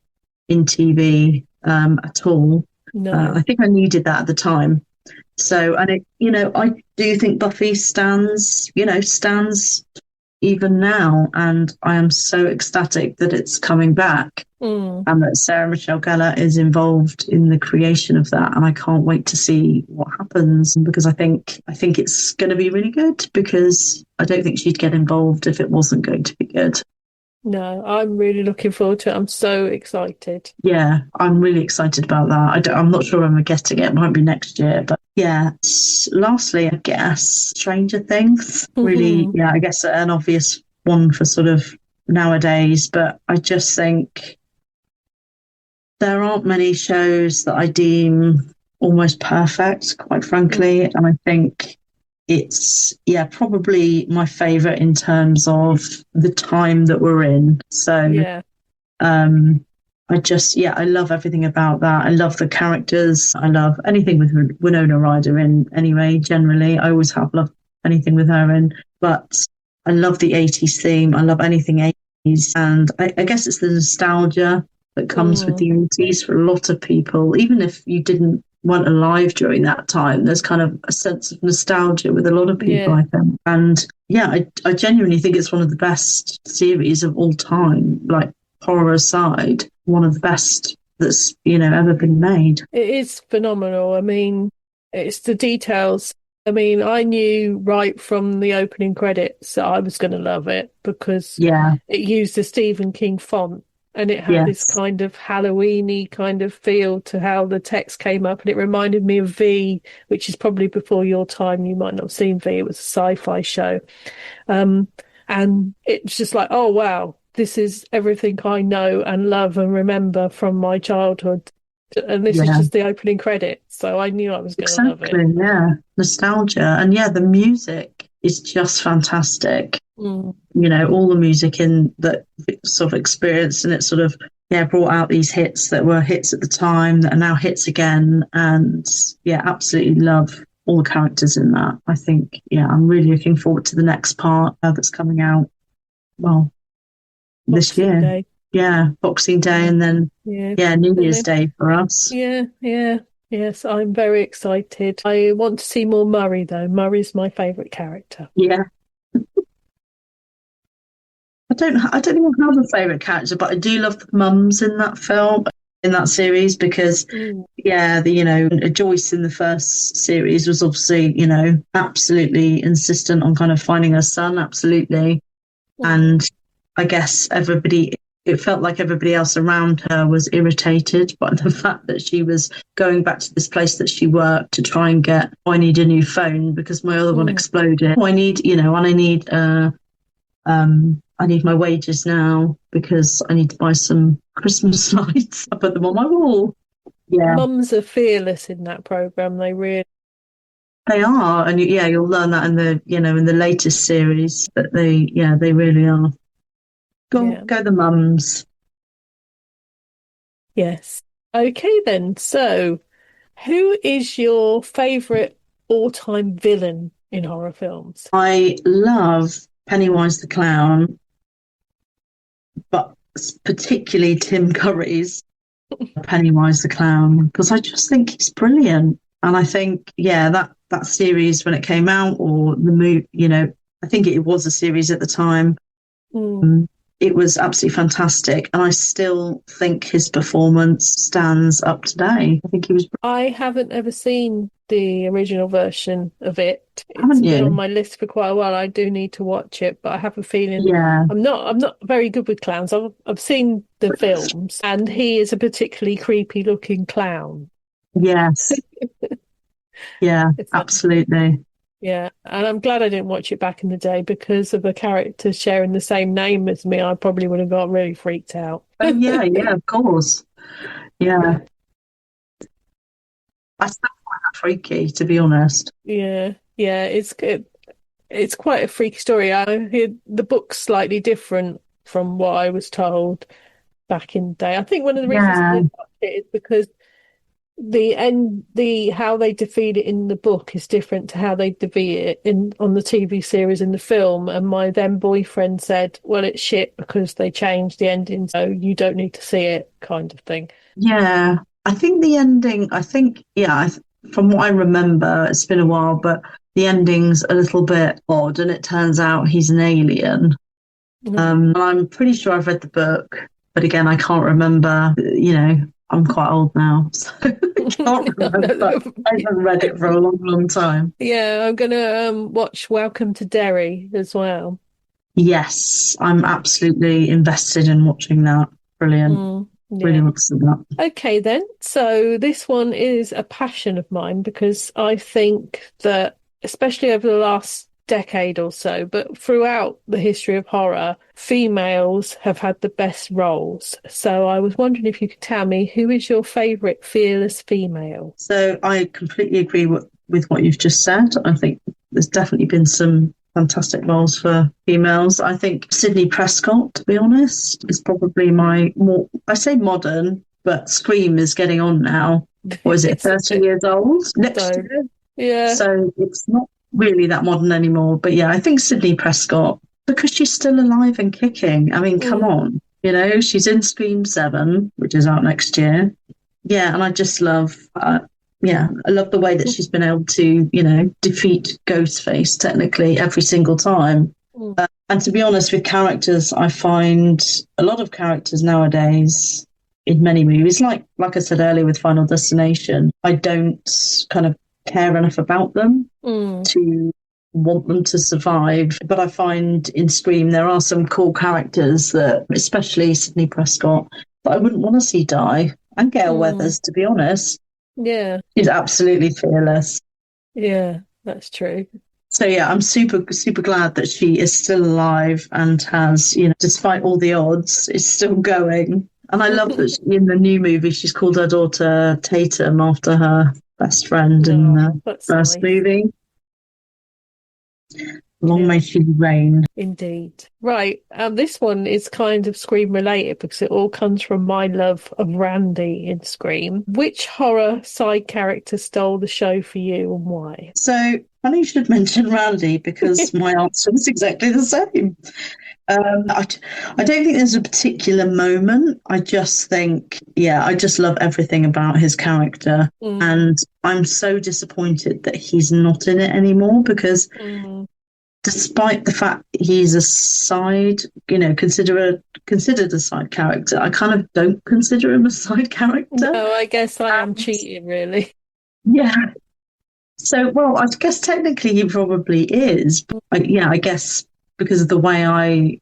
TV at all. No. I think I needed that at the time. So, and I do think Buffy stands even now, and I am so ecstatic that it's coming back. And that Sarah Michelle Gellar is involved in the creation of that, and I can't wait to see what happens, because I think it's going to be really good, because I don't think she'd get involved if it wasn't going to be good. No, I'm really looking forward to it. I'm so excited. Yeah, I'm really excited about that. I'm not sure when we're getting it. It might be next year, but yeah. Lastly, I guess Stranger Things. Really, yeah, I guess an obvious one for sort of nowadays, but I just think there aren't many shows that I deem almost perfect, quite frankly. And I think it's, probably my favourite in terms of the time that we're in. So, I love everything about that. I love the characters. I love anything with Winona Ryder in, anyway, generally. I always have loved anything with her in. But I love the 80s theme. I love anything 80s. And I guess it's the nostalgia that comes with the 80s for a lot of people. Even if you weren't alive during that time, there's kind of a sense of nostalgia with a lot of people, I think. And I genuinely think it's one of the best series of all time, like horror aside, one of the best that's, ever been made. It is phenomenal. I mean, it's the details. I mean, I knew right from the opening credits that I was going to love it, because it used the Stephen King font. And it had this kind of Halloween-y kind of feel to how the text came up. And it reminded me of V, which is probably before your time. You might not have seen V. It was a sci-fi show. And it's just like, oh, wow, this is everything I know and love and remember from my childhood. And this is just the opening credits. So I knew I was going to love it. Exactly, yeah. Nostalgia. And the music is just fantastic. All the music in that sort of experience, and it sort of brought out these hits that were hits at the time that are now hits again. And absolutely love all the characters in that. I think, yeah, I'm really looking forward to the next part that's coming out. Well, this Boxing year. Day. Yeah, Boxing Day, and then New Year's Day for us. Yes, I'm very excited. I want to see more Murray though. Murray's my favourite character. Yeah. I don't think I have a favourite character, but I do love the mums in that film, in that series, because Joyce in the first series was obviously, absolutely insistent on kind of finding her son, absolutely. And I guess it felt like everybody else around her was irritated by the fact that she was going back to this place that she worked to try and get, I need a new phone because my other one exploded. I need my wages now because I need to buy some Christmas lights. I put them on my wall. Yeah. Mums are fearless in that programme. They are. And you'll learn that in the latest series that they really are. Go the mums. Yes. Okay then. So who is your favourite all-time villain in horror films? I love Pennywise the Clown, but particularly Tim Curry's Pennywise the Clown, because I just think he's brilliant. And I think, that series when it came out, or the movie, I think it was a series at the time. It was absolutely fantastic, and I still think his performance stands up today. I think he was. I haven't ever seen the original version of it. Haven't It's you? been on my list for quite a while. I do need to watch it, but I have a feeling I'm not very good with clowns. I've seen the films, and he is a particularly creepy looking clown. Yes. Yeah, absolutely. Yeah, and I'm glad I didn't watch it back in the day, because of a character sharing the same name as me, I probably would have got really freaked out. Oh, yeah, of course. Yeah. I still find that freaky, to be honest. Yeah, it's quite a freaky story. I hear the book's slightly different from what I was told back in the day. I think one of the reasons I didn't watch it is because how they defeat it in the book is different to how they defeat it on the TV series in the film. And my then boyfriend said, well, it's shit because they changed the ending, so you don't need to see it, kind of thing. Yeah, I think the ending, from what I remember, it's been a while, but the ending's a little bit odd, and it turns out he's an alien. And I'm pretty sure I've read the book, but again, I can't remember, I'm quite old now, so I can't remember. I haven't read it for a long, long time. Yeah, I'm going to watch Welcome to Derry as well. Yes, I'm absolutely invested in watching that. Brilliant. Really want to see that. Okay, then. So this one is a passion of mine, because I think that, especially over the last decade or so, but throughout the history of horror, females have had the best roles. So I was wondering if you could tell me, who is your favourite fearless female? So I completely agree with what you've just said. I think there's definitely been some fantastic roles for females. I think Sidney Prescott, to be honest, is probably my more, I say modern, but Scream is getting on now. Or is it 30 years old next year? Yeah. So it's not really that modern anymore. But yeah, I think Sidney Prescott, because she's still alive and kicking. I mean, come on. She's in Scream 7, which is out next year. Yeah, and I just love, I love the way that she's been able to, defeat Ghostface technically every single time. And to be honest, with characters, I find a lot of characters nowadays in many movies, like I said earlier with Final Destination, I don't kind of care enough about them to want them to survive. But I find in Scream there are some cool characters that, especially Sidney Prescott, that I wouldn't want to see die. And Gail Weathers, to be honest. Yeah. She's absolutely fearless. Yeah, that's true. So yeah, I'm super, super glad that she is still alive and has, despite all the odds, is still going. And I love that in the new movie, she's called her daughter Tatum after her best friend in the first movie. Long may she reign. Indeed. Right. This one is kind of Scream related because it all comes from my love of Randy in Scream. Which horror side character stole the show for you and why? So funny you should mention Randy because my answer was exactly the same. I don't think there's a particular moment. I just think, I just love everything about his character. And I'm so disappointed that he's not in it anymore because despite the fact he's a side, considered a side character, I kind of don't consider him a side character. No, I guess I am cheating, really. Yeah. So, well, I guess technically he probably is. But I guess because of the way I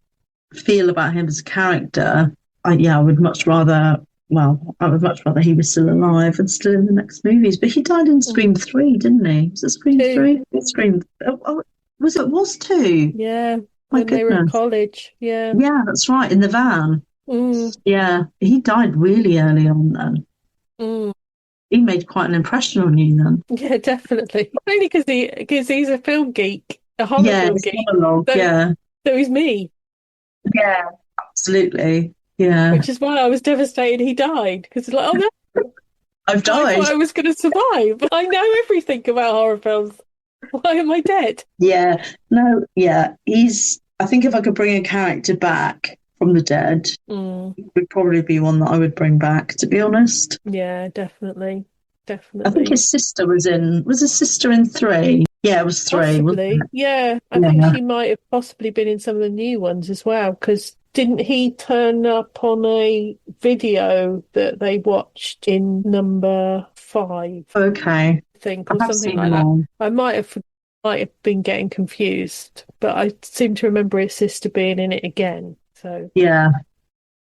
feel about him as a character, I would much rather he was still alive and still in the next movies. But he died in Scream 3, didn't he? Was it Scream 3? Scream. It was 2? Yeah, when they were in college. Yeah. Yeah, that's right, in the van. Yeah, he died really early on then. He made quite an impression on you then. Yeah, definitely. Only because he's a film geek, a horror film geek. So he's me. Yeah, absolutely. Yeah. Which is why I was devastated he died. Because it's like, oh no, I've died. I thought I was going to survive. I know everything about horror films. Why am I dead? Yeah. No, yeah. I think if I could bring a character back from the dead, it would probably be one that I would bring back, to be honest. Yeah, definitely. I think his sister was his sister in 3? Yeah, it was 3. Possibly. Yeah, I think she might have possibly been in some of the new ones as well, because didn't he turn up on a video that they watched in number 5? Okay. I think, or something like that. I might have been getting confused, but I seem to remember his sister being in it again. So yeah,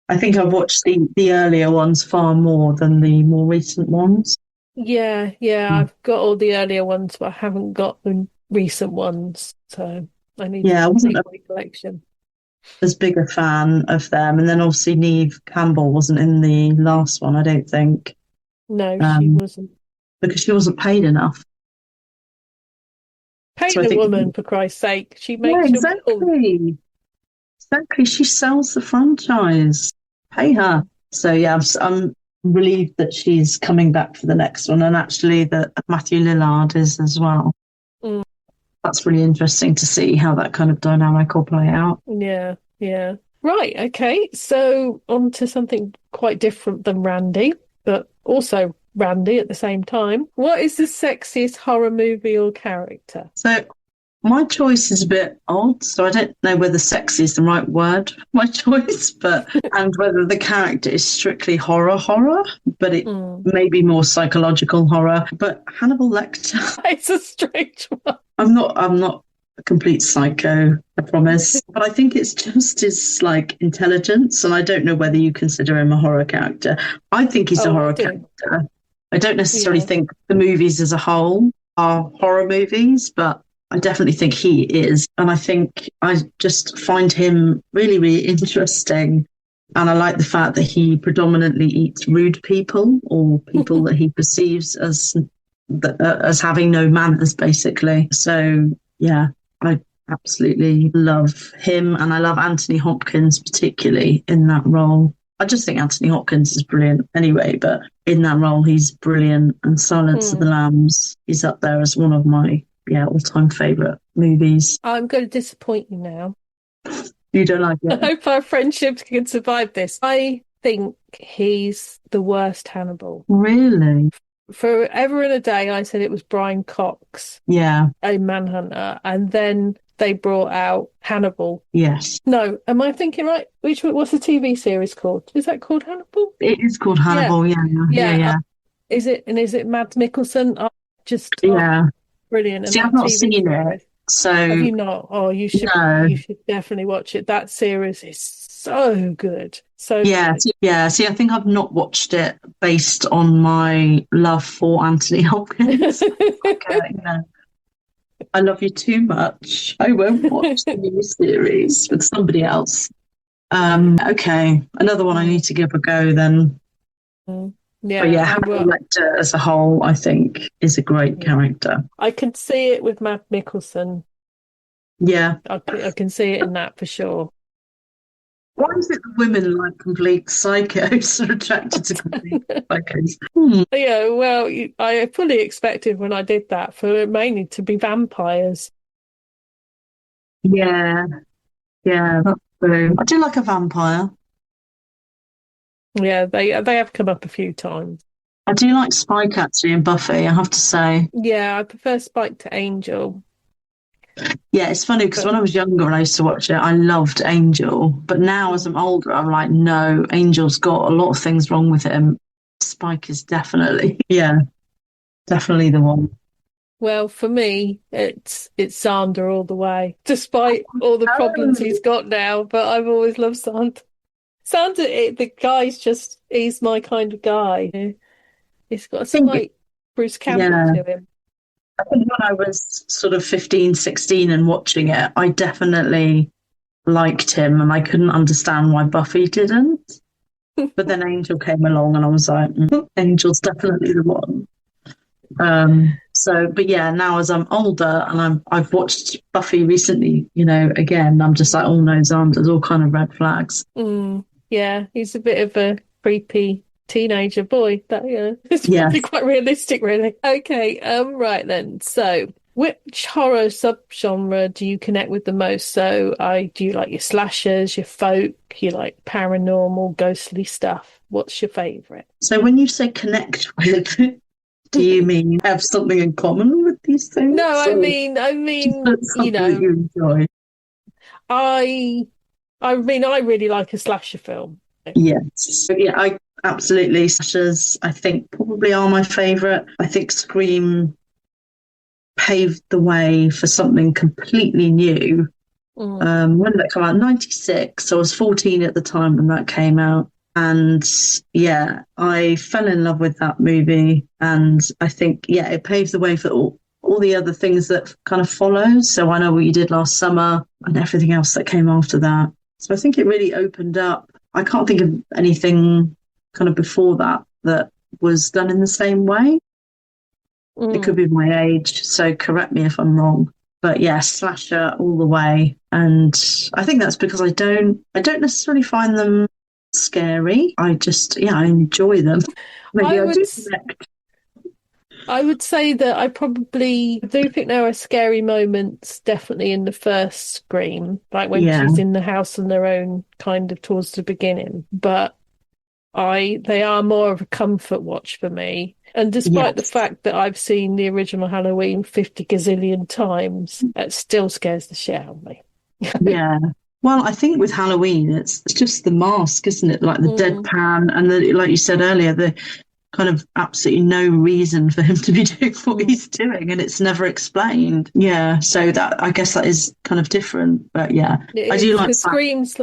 I think I've watched the earlier ones far more than the more recent ones. Yeah, I've got all the earlier ones, but I haven't got the recent ones. So I need to complete my collection. As big a fan of them, and then obviously Neve Campbell wasn't in the last one, I don't think. No, she wasn't, because she wasn't paid enough. Pay the woman, for Christ's sake. She makes exactly. She sells the franchise. Pay her. So yeah, I'm relieved that she's coming back for the next one, and actually that Matthew Lillard is as well. That's really interesting to see how that kind of dynamic will play out. Yeah. Right, okay. So on to something quite different than Randy, but also Randy at the same time. What is the sexiest horror movie or character? So my choice is a bit odd, so I don't know whether sexy is the right word for my choice, and whether the character is strictly horror, but it may be more psychological horror. But Hannibal Lecter. It's a strange one. I'm not a complete psycho, I promise. But I think it's just his intelligence, and I don't know whether you consider him a horror character. I think he's a horror character. I don't necessarily think the movies as a whole are horror movies, but I definitely think he is. And I think I just find him really, really interesting. And I like the fact that he predominantly eats rude people, or people that he perceives as having no manners, basically. So, yeah, I absolutely love him. And I love Anthony Hopkins, particularly in that role. I just think Anthony Hopkins is brilliant anyway, but in that role, he's brilliant. And Silence of the Lambs is up there as one of my all-time favourite movies. I'm going to disappoint you now. You don't like it? I hope our friendship can survive this. I think he's the worst Hannibal. Really? Forever and a day, I said it was Brian Cox. Yeah. A Manhunter. And then they brought out Hannibal. Yes. No, am I thinking right? What's the TV series called? Is that called Hannibal? It is called Hannibal, yeah. Is it Mads Mikkelsen? Brilliant. See, I've not seen it. So have you not? Oh, you should. No. You should definitely watch it. That series is so good. So good. See, I think I've not watched it based on my love for Anthony Hopkins. I love you too much. I won't watch the new series with somebody else. Okay, another one I need to give a go then. Yeah, but Hannibal Lecter as a whole, I think, is a great character. I can see it with Matt Mikkelsen. Yeah. I can see it in that for sure. Why is it that women like complete psychos are attracted to complete psychos? Hmm. Yeah, well, I fully expected when I did that for it mainly to be vampires. Yeah, yeah, that's true. I do like a vampire. Yeah, they have come up a few times. I do like Spike actually in Buffy, I have to say. Yeah, I prefer Spike to Angel, Yeah, it's funny because but when I was younger and I used to watch it, I loved Angel. But now as I'm older, I'm like, no, Angel's got a lot of things wrong with him. Spike is definitely, yeah, definitely the one. well, for me, it's Xander all the way, despite all the problems Oh, he's got now. But I've always loved Xander. The guy's just he's my kind of guy. He's got I some think, like Bruce Campbell yeah, to him. I think when I was sort of 15, 16, and watching it, I definitely liked him and I couldn't understand why Buffy didn't. But then Angel came along and I was like, Angel's definitely the one. But yeah, now as I'm older and I've watched Buffy recently, again, I'm just like, oh no, there's all kind of red flags. Yeah, he's a bit of a creepy teenager boy. That it's Yeah. probably quite realistic, really. Okay, right then. So, which horror subgenre do you connect with the most? So, do you like your slashers, your folk, you like paranormal, ghostly stuff? What's your favourite? So when you say connect with, do you mean have something in common with these things? No, I Or mean, just something that you enjoy? I, I really like a slasher film. Yes. Yeah, I absolutely. Slashers, I think, probably are my favourite. I think Scream paved the way for something completely new. When did that come out? 96. So I was 14 at the time when that came out. And yeah, I fell in love with that movie. And I think, yeah, it paved the way for all the other things that kind of followed. So I Know What You Did Last Summer and everything else that came after that. So I think it really opened up. I can't think of anything kind of before that was done in the same way. It could be my age, so correct me if I'm wrong. But yeah, slasher all the way. And I think that's because I don't necessarily find them scary. I enjoy them. Maybe I would say that I probably do think there are scary moments definitely in the first Scream, like when she's in the house on their own, kind of towards the beginning. But they are more of a comfort watch for me. And despite the fact that I've seen the original Halloween 50 gazillion times, it still scares the shit out of me. Yeah. Well, I think with Halloween, it's just the mask, isn't it? Like the deadpan and like you said earlier, the kind of absolutely no reason for him to be doing what he's doing, and it's never explained. Yeah. So I guess that is kind of different. But yeah, I do like Scream's.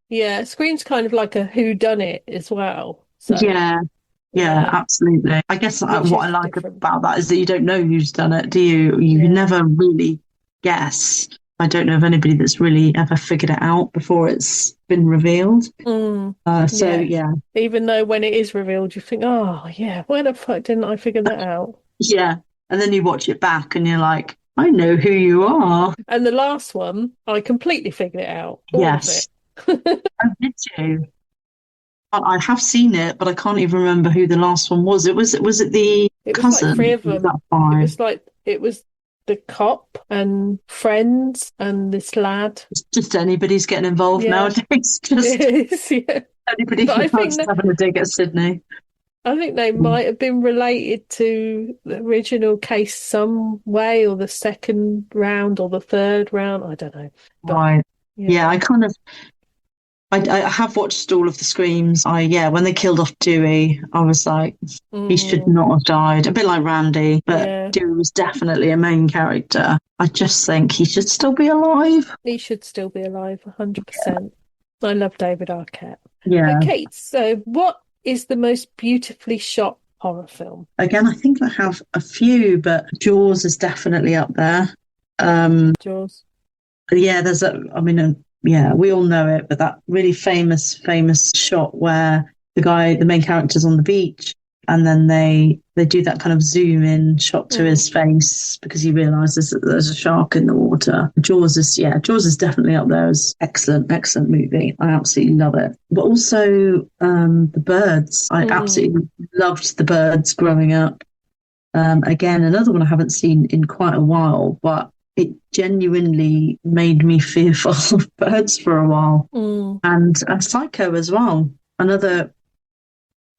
Yeah, Scream's kind of like a whodunit as well. So, yeah, absolutely. I guess what I like about that is that you don't know who's done it, do you? You never really guess. I don't know of anybody that's really ever figured it out before it's been revealed. Even though when it is revealed, you think, oh, yeah, where the fuck didn't I figure that out? Yeah. And then you watch it back and you're like, I know who you are. And the last one, I completely figured it out. Yes. Oh, did you? I have seen it, but I can't even remember who the last one was. Was it the cousin? Like 3 of them. It was the cop and friends and this lad. It's just anybody's getting involved nowadays. Anybody who's having a dig at Sidney. I think they might have been related to the original case some way, or the second round or the third round. I don't know. But, right. Yeah, I have watched all of the Screams. When they killed off Dewey, I was like, he should not have died. A bit like Randy, but Dewey was definitely a main character. I just think he should still be alive. He should still be alive, 100%. I love David Arquette. Yeah. Okay, so what is the most beautifully shot horror film? Again, I think I have a few, but Jaws is definitely up there. Jaws. Yeah, we all know it, but that really famous shot where the main character's on the beach and then they do that kind of zoom in shot to his face because he realizes that there's a shark in the water. Jaws is definitely up there as excellent movie. I absolutely love it. But also The Birds. I absolutely loved The Birds growing up. Again, another one I haven't seen in quite a while, but it genuinely made me fearful of birds for a while. And Psycho as well, another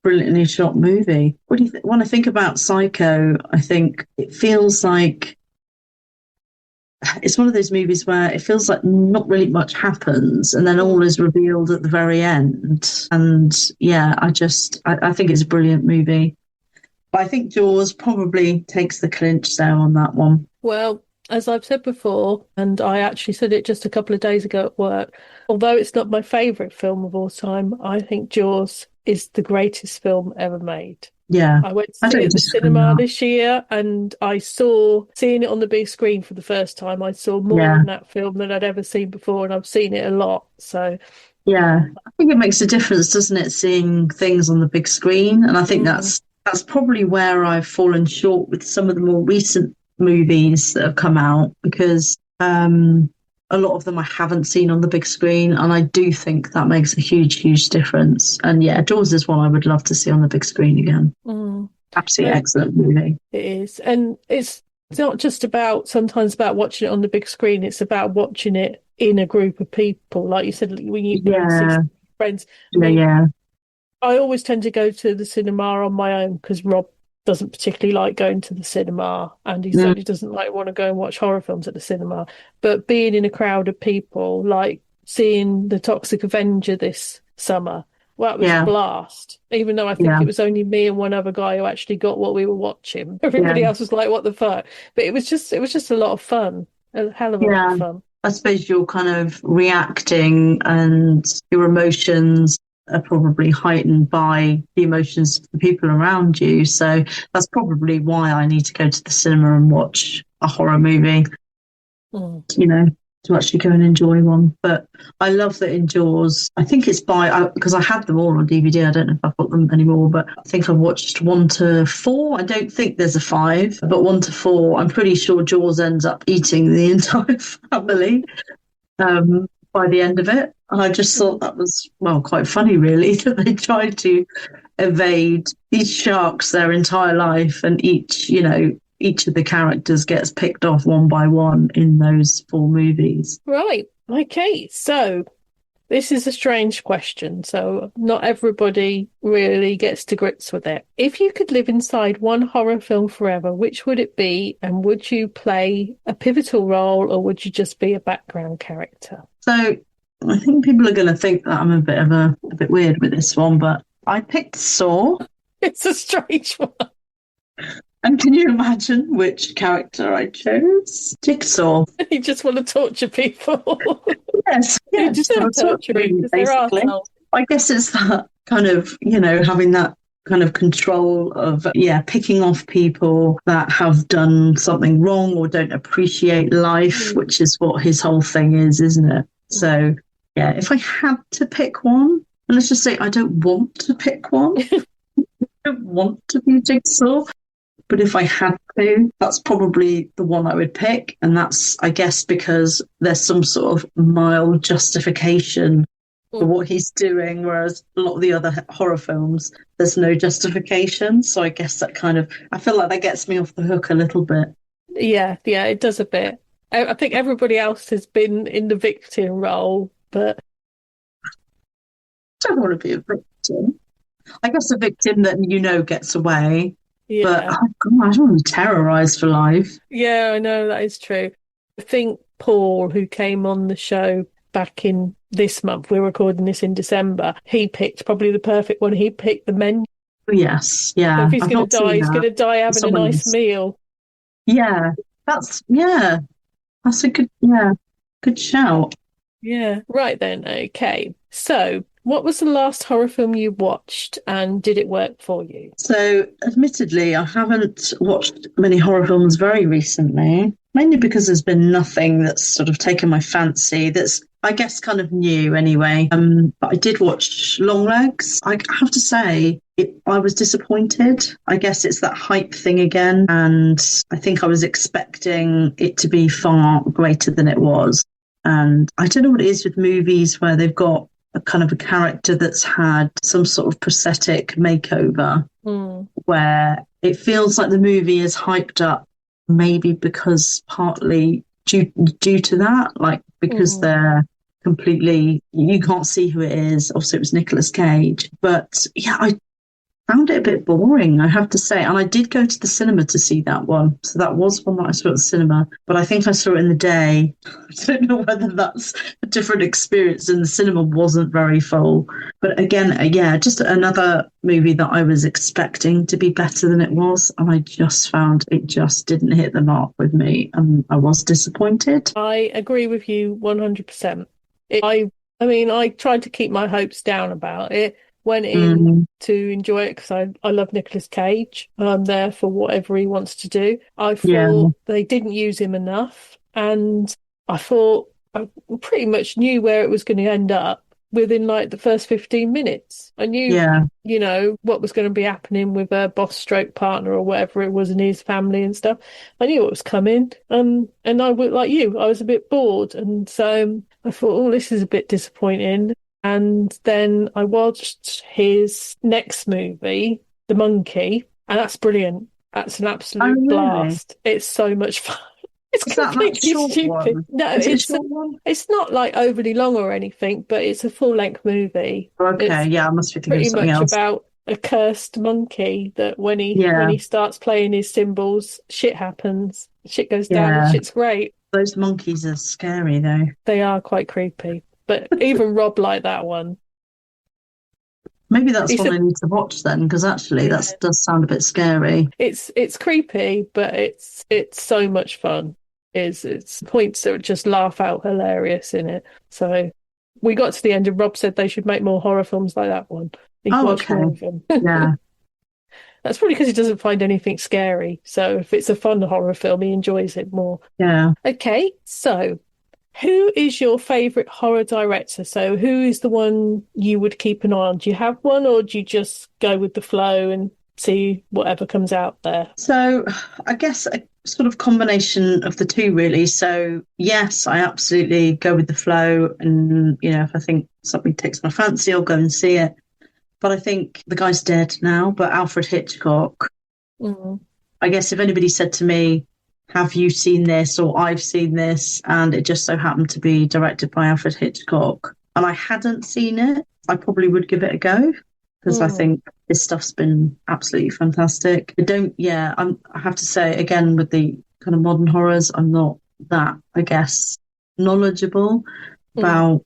brilliantly shot movie. What do you when I think about Psycho, I think it feels like it's one of those movies where it feels like not really much happens and then all is revealed at the very end. And yeah, I think it's a brilliant movie. But I think Jaws probably takes the clinch there on that one. Well, as I've said before, and I actually said it just a couple of days ago at work, although it's not my favourite film of all time, I think Jaws is the greatest film ever made. Yeah. I went to see it at the cinema this year, and seeing it on the big screen for the first time, I saw more in that film than I'd ever seen before, and I've seen it a lot. So yeah, I think it makes a difference, doesn't it, seeing things on the big screen? And I think that's probably where I've fallen short with some of the more recent movies that have come out, because a lot of them I haven't seen on the big screen, and I do think that makes a huge difference. And yeah, Jaws is one I would love to see on the big screen again. Absolutely excellent movie. It is, and it's not just sometimes about watching it on the big screen, it's about watching it in a group of people, like you said, when you bring friends. I always tend to go to the cinema on my own because Rob doesn't particularly like going to the cinema, and he certainly doesn't want to go and watch horror films at the cinema. But being in a crowd of people, like seeing The Toxic Avenger this summer, well, it was a blast. Even though I think it was only me and one other guy who actually got what we were watching. Everybody else was like, "What the fuck?" But it was just a lot of fun, a hell of a lot of fun. I suppose you're kind of reacting, and your emotions are probably heightened by the emotions of the people around you. So that's probably why I need to go to the cinema and watch a horror movie, to actually go and enjoy one. But I love that in Jaws, I think it's because I had them all on DVD. I don't know if I've got them anymore, but I think I've watched 1 to 4. I don't think there's a 5, but 1 to 4, I'm pretty sure Jaws ends up eating the entire family by the end of it. And I just thought that was, quite funny, really, that they tried to evade these sharks their entire life, and each of the characters gets picked off one by one in those 4 movies. Right. Okay. So this is a strange question. So not everybody really gets to grips with it. If you could live inside one horror film forever, which would it be? And would you play a pivotal role, or would you just be a background character? So I think people are going to think that I'm a bit weird with this one, but I picked Saw. It's a strange one. And can you imagine which character I chose? Jigsaw. You just want to torture people. Yes. You just want to torture people, basically. I guess it's that kind of, having that kind of control of, picking off people that have done something wrong or don't appreciate life, which is what his whole thing is, isn't it? So, yeah, if I had to pick one, and let's just say I don't want to pick one. I don't want to be Jigsaw. But if I had to, that's probably the one I would pick. And that's, I guess, because there's some sort of mild justification for what he's doing, whereas a lot of the other horror films, there's no justification. So I guess I feel like that gets me off the hook a little bit. Yeah, it does a bit. I think everybody else has been in the victim role, but I don't want to be a victim. I guess a victim that gets away. Yeah. But I don't want to be terrorised for life. Yeah, I know, that is true. I think Paul, who came on the show back in this month, we're recording this in December, he picked probably the perfect one. He picked the menu. Yes, yeah. So if he's going to die, he's going to die having a nice meal. Yeah, that's a good shout. Yeah, right then, okay. So, what was the last horror film you watched, and did it work for you? So, admittedly, I haven't watched many horror films very recently, mainly because there's been nothing that's sort of taken my fancy that's, I guess, kind of new anyway. But I did watch Longlegs. I have to say, I was disappointed. I guess it's that hype thing again. And I think I was expecting it to be far greater than it was. And I don't know what it is with movies where they've got a kind of a character that's had some sort of prosthetic makeover, where it feels like the movie is hyped up, maybe because partly due to that, like because they're completely, you can't see who it is. Also, it was Nicolas Cage. But yeah, I found it a bit boring, I have to say. And I did go to the cinema to see that one. So that was one that I saw at the cinema. But I think I saw it in the day. I don't know whether that's a different experience, and the cinema wasn't very full. But again, yeah, just another movie that I was expecting to be better than it was. And I just found it just didn't hit the mark with me. And I was disappointed. I agree with you 100%. I mean, I tried to keep my hopes down about it. Went in to enjoy it because I love Nicolas Cage. I'm there for whatever he wants to do. I thought they didn't use him enough, and I thought I pretty much knew where it was going to end up within like the first 15 minutes. I knew, you know, what was going to be happening with her boss stroke partner or whatever it was in his family and stuff. I knew what was coming. And I was like you, I was a bit bored. And so I thought, oh, this is a bit disappointing. And then I watched his next movie, The Monkey, and that's brilliant. That's an absolute blast. It's so much fun. It's completely stupid. One? No, it's not like overly long or anything, but it's a full-length movie. Okay, I must be thinking of something else. Pretty much about a cursed monkey that when he starts playing his cymbals, shit happens. Shit goes down and shit's great. Those monkeys are scary, though. They are quite creepy. But even Rob liked that one. Maybe that's one I need to watch then, because actually that does sound a bit scary. It's creepy, but it's so much fun. It's points that just laugh out hilarious in it. So we got to the end and Rob said they should make more horror films like that one. More of them. Yeah. That's probably because he doesn't find anything scary. So if it's a fun horror film, he enjoys it more. Yeah. Okay, so who is your favourite horror director? So who is the one you would keep an eye on? Do you have one, or do you just go with the flow and see whatever comes out there? So I guess a sort of combination of the two, really. So yes, I absolutely go with the flow. And, you know, if I think something takes my fancy, I'll go and see it. But I think the guy's dead now, but Alfred Hitchcock, I guess if anybody said to me, have you seen this, or I've seen this, and it just so happened to be directed by Alfred Hitchcock, and I hadn't seen it, I probably would give it a go, because I think this stuff's been absolutely fantastic. I have to say, again, with the kind of modern horrors, I'm not that, I guess, knowledgeable about,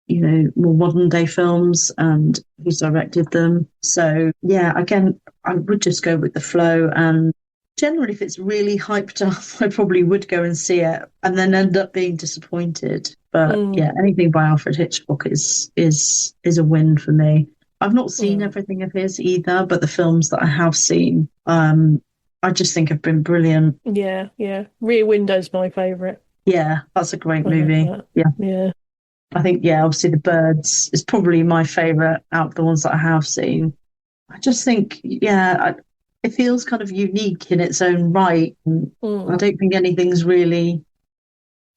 you know, more modern day films and who's directed them. So yeah, again, I would just go with the flow, and generally, if it's really hyped up, I probably would go and see it and then end up being disappointed. But yeah, anything by Alfred Hitchcock is a win for me. I've not seen everything of his either, but the films that I have seen, I just think have been brilliant. Yeah. Rear Window's my favourite. Yeah, that's a great movie. Yeah. I think, obviously The Birds is probably my favourite out of the ones that I have seen. I just think, it feels kind of unique in its own right. I don't think anything's really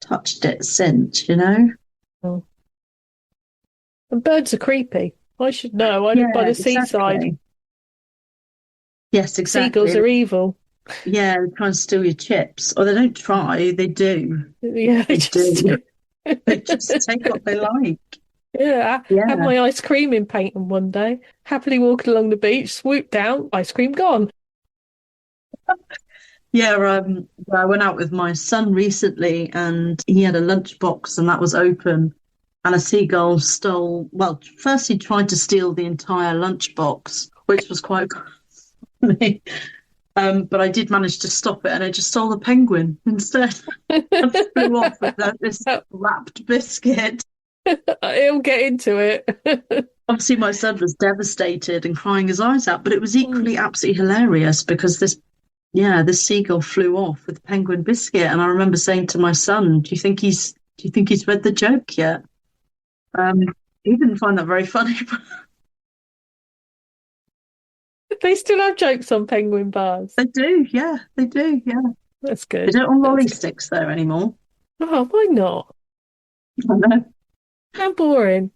touched it since, you know? And birds are creepy. I should know. I live by the seaside. Yes, exactly. Seagulls are evil. Yeah, they try and steal your chips. Or they don't try, they do. Yeah, they just do. They just take what they like. Yeah, I had my ice cream in Peyton one day. Happily walking along the beach, swooped down, ice cream gone. I went out with my son recently, and he had a lunchbox, and that was open. And a seagull first he tried to steal the entire lunchbox, which was quite funny. But I did manage to stop it, and it just stole the penguin instead. And flew off with this wrapped biscuit. He'll get into it. Obviously, my son was devastated and crying his eyes out, but it was equally absolutely hilarious because this seagull flew off with the penguin biscuit, and I remember saying to my son, "Do you think he's read the joke yet?" He didn't find that very funny. They still have jokes on penguin bars. They do, yeah. They do, yeah. That's good. They don't on lolly sticks there anymore. Oh, why not? I know. How boring.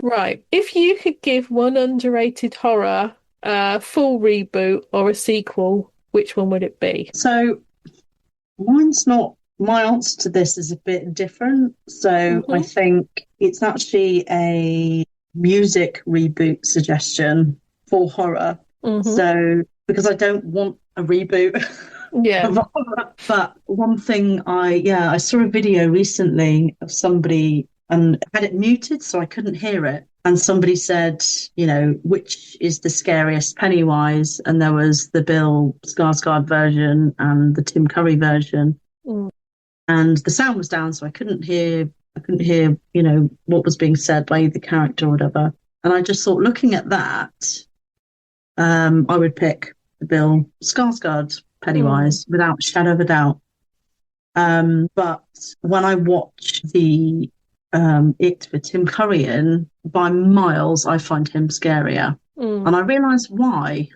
Right. If you could give one underrated horror a full reboot or a sequel, which one would it be? So my answer to this is a bit different. So I think it's actually a music reboot suggestion for horror. So because I don't want a reboot. Yeah. But one thing I saw a video recently of somebody and had it muted so I couldn't hear it. And somebody said, which is the scariest, Pennywise? And there was the Bill Skarsgård version and the Tim Curry version. And the sound was down, so I couldn't hear, what was being said by either character or whatever. And I just thought, looking at that, I would pick the Bill Skarsgård Pennywise without a shadow of a doubt. But when I watch the It with Tim Curry in, by miles, I find him scarier. And I realise why.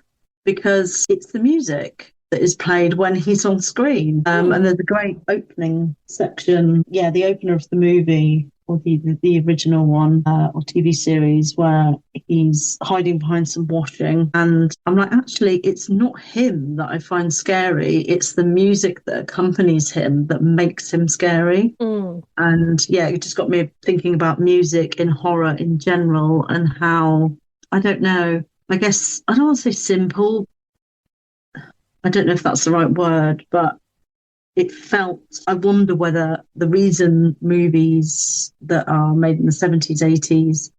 Because it's the music that is played when he's on screen. And there's a great opening section. Yeah, the opener of the movie, or the original one, or TV series, where he's hiding behind some washing. And I'm like, actually, it's not him that I find scary. It's the music that accompanies him that makes him scary. And yeah, it just got me thinking about music in horror in general and how, I don't know, I guess, I don't want to say simple. I don't know if that's the right word, but it felt, I wonder whether the reason movies that are made in the 70s, 80s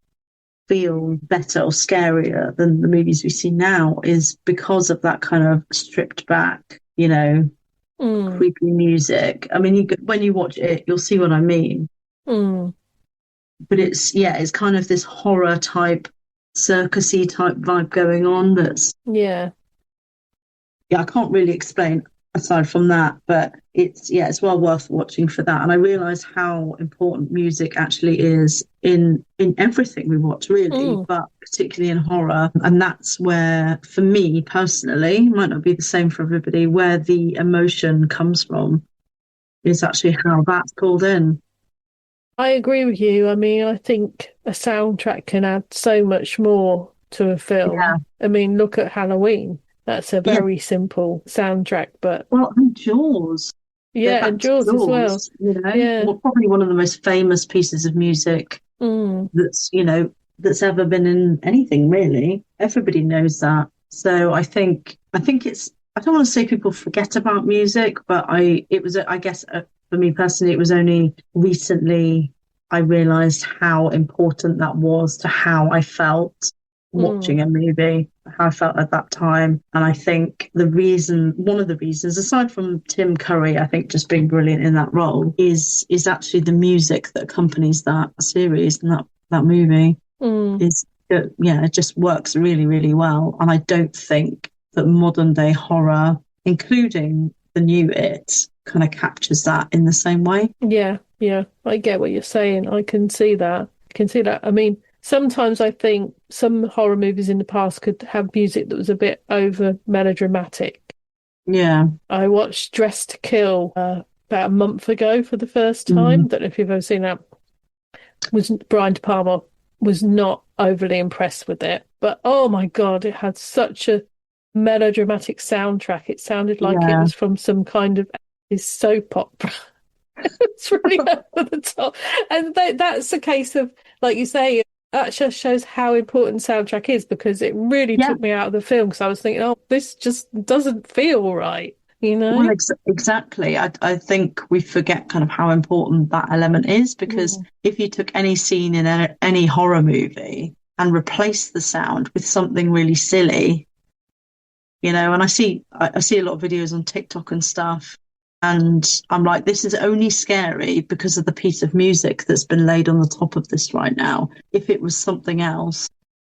feel better or scarier than the movies we see now is because of that kind of stripped back, creepy music. I mean, when you watch it, you'll see what I mean. But it's kind of this horror type, circusy type vibe going on that's... Yeah, I can't really explain aside from that, but it's well worth watching for that. And I realise how important music actually is in everything we watch, really, but particularly in horror. And that's where, for me personally, might not be the same for everybody, where the emotion comes from is actually how that's pulled in. I agree with you. I mean, I think a soundtrack can add so much more to a film. Yeah. I mean, look at Halloween. That's a very simple soundtrack, but... Well, and Jaws. Yeah, and Jaws as well. Well, probably one of the most famous pieces of music that's ever been in anything, really. Everybody knows that. So I think it's... I don't want to say people forget about music, but I guess for me personally, it was only recently I realised how important that was to how I felt watching a movie, how I felt at that time. And I think one of the reasons, aside from Tim Curry, I think just being brilliant in that role, is actually the music that accompanies that series and that movie. It just works really, really well. And I don't think that modern day horror, including the new It, kind of captures that in the same way. Yeah, I get what you're saying. I can see that. I mean, sometimes I think some horror movies in the past could have music that was a bit over melodramatic. Yeah. I watched Dressed to Kill about a month ago for the first time. Don't know if you've ever seen that. Brian De Palma was not overly impressed with it. But oh my God, it had such a melodramatic soundtrack. It sounded like it was from some kind of soap opera. It's really over the top. And that's a case of, like you say, that just shows how important soundtrack is, because it really took me out of the film, because I was thinking, oh, this just doesn't feel right, Well, exactly. I think we forget kind of how important that element is, because if you took any scene in any horror movie and replaced the sound with something really silly, and I see a lot of videos on TikTok and stuff, and I'm like, this is only scary because of the piece of music that's been laid on the top of this right now. If it was something else,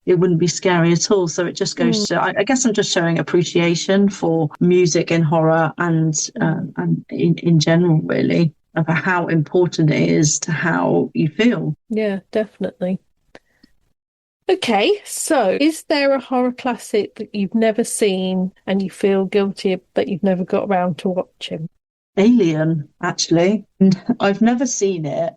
it wouldn't be scary at all. So it just goes to, I guess I'm just showing appreciation for music in horror and in general, really, of how important it is to how you feel. Yeah, definitely. Okay, so is there a horror classic that you've never seen and you feel guilty that you've never got around to watching? Alien, actually. And I've never seen it.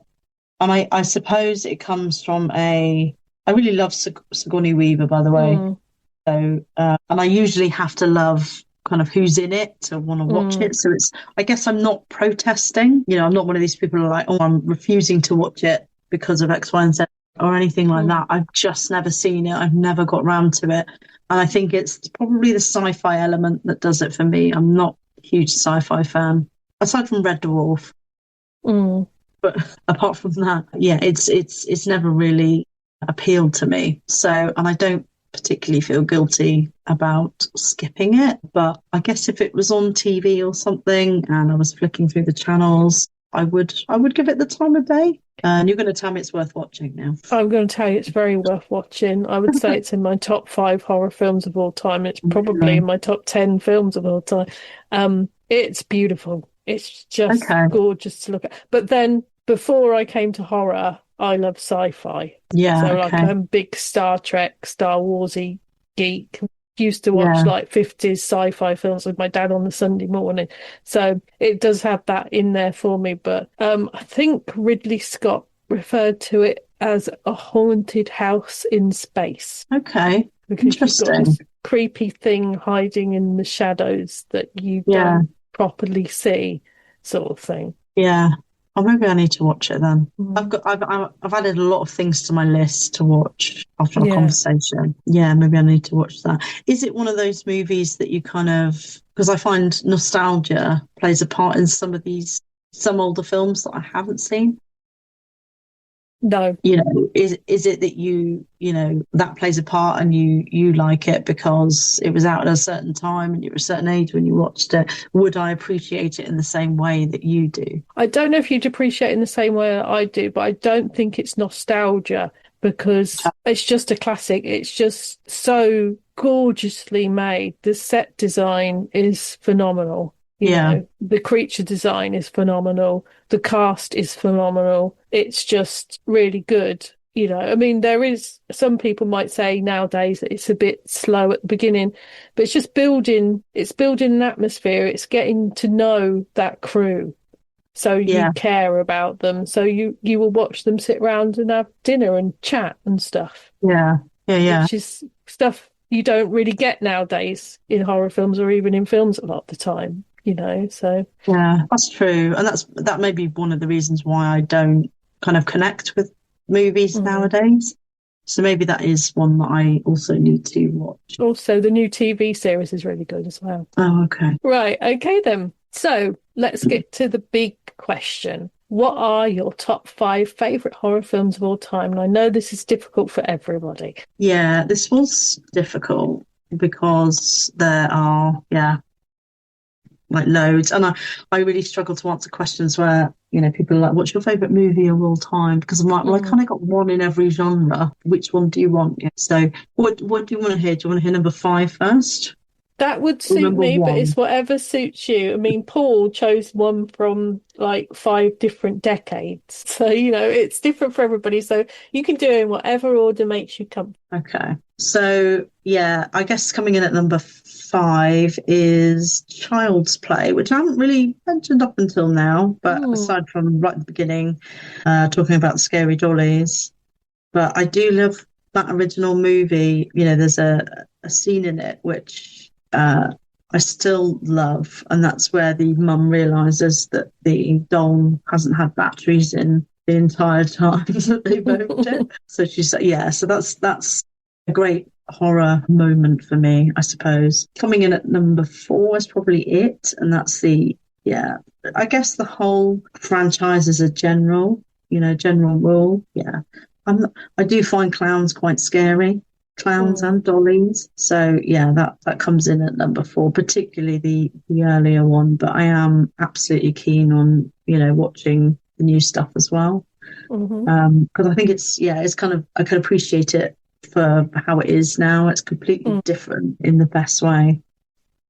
And I suppose it comes from I really love Sigourney Weaver, by the way. Mm, So, and I usually have to love kind of who's in it to want to watch mm, it. So I guess I'm not protesting. I'm not one of these people who are like, oh, I'm refusing to watch it because of X, Y, and Z or anything like mm. that. I've just never seen it. I've never got round to it. And I think it's probably the sci-fi element that does it for me. I'm not a huge sci-fi fan, aside from Red Dwarf. Mm. But apart from that, yeah, it's never really appealed to me. So, and I don't particularly feel guilty about skipping it. But I guess if it was on TV or something and I was flicking through the channels, I would give it the time of day. And you're going to tell me it's worth watching now. I'm going to tell you it's very worth watching. I would say it's in my top 5 horror films of all time. It's probably in my top 10 films of all time. It's beautiful. It's just Okay. gorgeous to look at. But then before I came to horror, I love sci-fi. Yeah. So like Okay. I'm a big Star Trek, Star Warsy geek. Used to watch Yeah. like 50s sci-fi films with my dad on the Sunday morning. So it does have that in there for me. But I think Ridley Scott referred to it as a haunted house in space Okay. because you've got Interesting. this creepy thing hiding in the shadows that you Yeah. don't properly see, sort of thing. Yeah. Or maybe I need to watch it then. Mm. I've added a lot of things to my list to watch after our Yeah. conversation. Yeah, maybe I need to watch that. Is it one of those movies that you kind of, because I find nostalgia plays a part in some older films that I haven't seen. No. Is it that that plays a part and you like it because it was out at a certain time and you were a certain age when you watched it? Would I appreciate it in the same way that you do? I don't know if you'd appreciate it in the same way that I do, but I don't think it's nostalgia because it's just a classic. It's just so gorgeously made. The set design is phenomenal. Yeah. The creature design is phenomenal. The cast is phenomenal. It's just really good. I mean, some people might say nowadays that it's a bit slow at the beginning, but it's building an atmosphere. It's getting to know that crew. So you Yeah. care about them. So you will watch them sit around and have dinner and chat and stuff, Yeah. Yeah. which is stuff you don't really get nowadays in horror films or even in films a lot of the time, so. Yeah, that's true. And that may be one of the reasons why I don't kind of connect with movies Mm. nowadays. So maybe that is one that I also need to watch. Also, the new TV series is really good as well. Oh, okay. Right, okay then. So let's get to the big question. What are your top 5 favourite horror films of all time? And I know this is difficult for everybody. Yeah, this was difficult because there are, like loads. And I really struggle to answer questions where, people are like, what's your favourite movie of all time? Because I'm like, well, I kind of got one in every genre. Which one do you want? Yeah. So what do you want to hear? Do you want to hear number 5 first? That would Or suit number me, but 1? it's whatever suits you. I mean, Paul chose one from like 5 different decades. So, it's different for everybody. So you can do it in whatever order makes you comfortable. Okay. So, yeah, I guess coming in at number 5 is Child's Play, which I haven't really mentioned up until now, but aside from right at the beginning, talking about the scary dollies. But I do love that original movie. There's a scene in it which I still love, and that's where the mum realizes that the doll hasn't had batteries in the entire time that they've owned it. So she's so that's a great horror moment for me, I suppose. Coming in at number 4 is probably it, and that's I guess the whole franchise as a general rule. Yeah, I do find clowns quite scary. Clowns and dollies. So yeah, that comes in at number 4, particularly the earlier one. But I am absolutely keen on watching the new stuff as well. Because I think it's kind of, I can appreciate it for how it is now. It's completely different in the best way.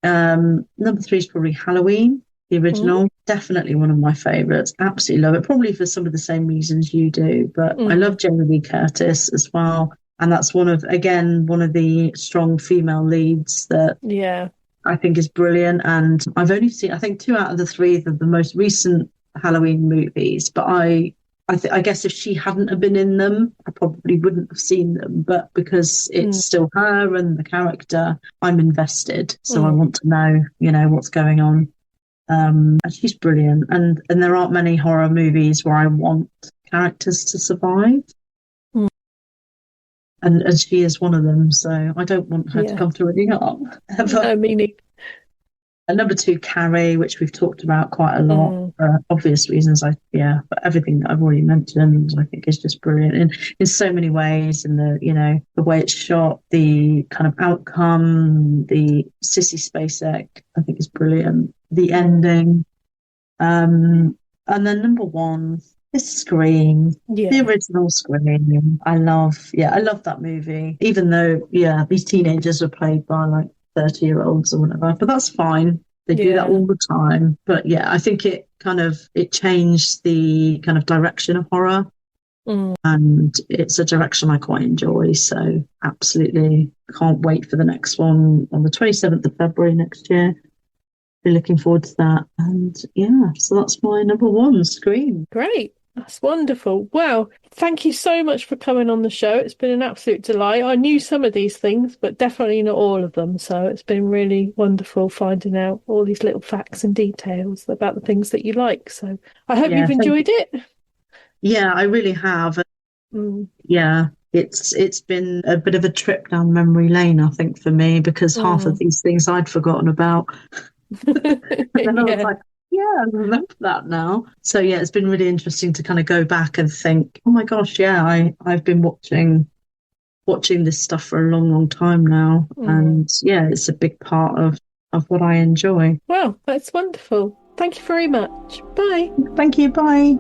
Number 3 is probably Halloween, the original. Definitely one of my favourites. Absolutely love it. Probably for some of the same reasons you do. But I love Jamie Lee Curtis as well. And that's one of the strong female leads that I think is brilliant. And I've only seen, I think, 2 out of the 3 of the most recent Halloween movies. But I guess if she hadn't have been in them, I probably wouldn't have seen them. But because it's still her and the character, I'm invested. So I want to know, what's going on. And she's brilliant. And there aren't many horror movies where I want characters to survive. And she is one of them, so I don't want her to come through any harm. No, me neither. And number 2, Carrie, which we've talked about quite a lot for obvious reasons. But everything that I've already mentioned, I think is just brilliant in so many ways. And the way it's shot, the kind of outcome, the Sissy Spacek, I think is brilliant. The ending, and then number 1. It's Scream, the original Scream. I love that movie. Even though, these teenagers are played by like 30-year-olds or whatever, but that's fine. They do that all the time. But I think it changed the kind of direction of horror, and it's a direction I quite enjoy. So absolutely can't wait for the next one on the 27th of February next year. Be looking forward to that. And so that's my number 1, Scream. Great. That's wonderful. Well, thank you so much for coming on the show. It's been an absolute delight. I knew some of these things, but definitely not all of them. So it's been really wonderful finding out all these little facts and details about the things that you like. So I hope you've enjoyed it. Yeah, I really have. Yeah, it's been a bit of a trip down memory lane, I think, for me, because half of these things I'd forgotten about. And then I was like, I remember that now. So it's been really interesting to kind of go back and think, oh my gosh, I've been watching this stuff for a long, long time now. And it's a big part of what I enjoy. Well, that's wonderful. Thank you very much. Bye. Thank you. Bye.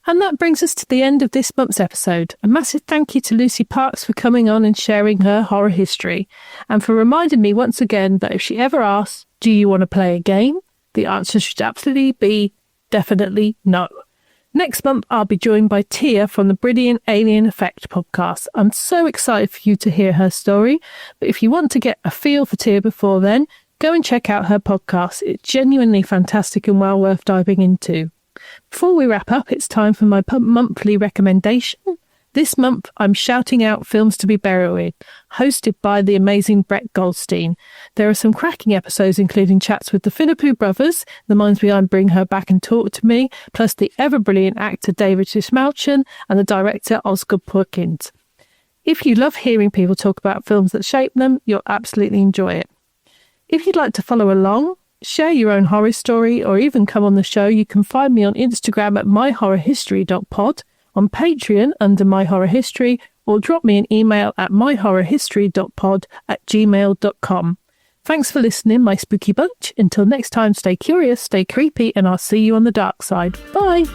And that brings us to the end of this month's episode. A massive thank you to Lucy Parks for coming on and sharing her horror history, and for reminding me once again that if she ever asks, do you want to play a game? The answer should absolutely be definitely no. Next month, I'll be joined by Tia from the brilliant Alien Effect podcast. I'm so excited for you to hear her story, but if you want to get a feel for Tia before then, go and check out her podcast. It's genuinely fantastic and well worth diving into. Before we wrap up, it's time for my monthly recommendation. This month, I'm shouting out films to be buried with, hosted by the amazing Brett Goldstein. There are some cracking episodes, including chats with the Philippou brothers, the minds behind Bring Her Back and Talk to Me, plus the ever-brilliant actor David Sushmalchan and the director Oscar Perkins. If you love hearing people talk about films that shape them, you'll absolutely enjoy it. If you'd like to follow along, share your own horror story, or even come on the show, you can find me on Instagram at myhorrorhistory.pod, on Patreon under My Horror History, or drop me an email at myhorrorhistory.pod@gmail.com. Thanks for listening, my spooky bunch. Until next time, stay curious, stay creepy, and I'll see you on the dark side. Bye!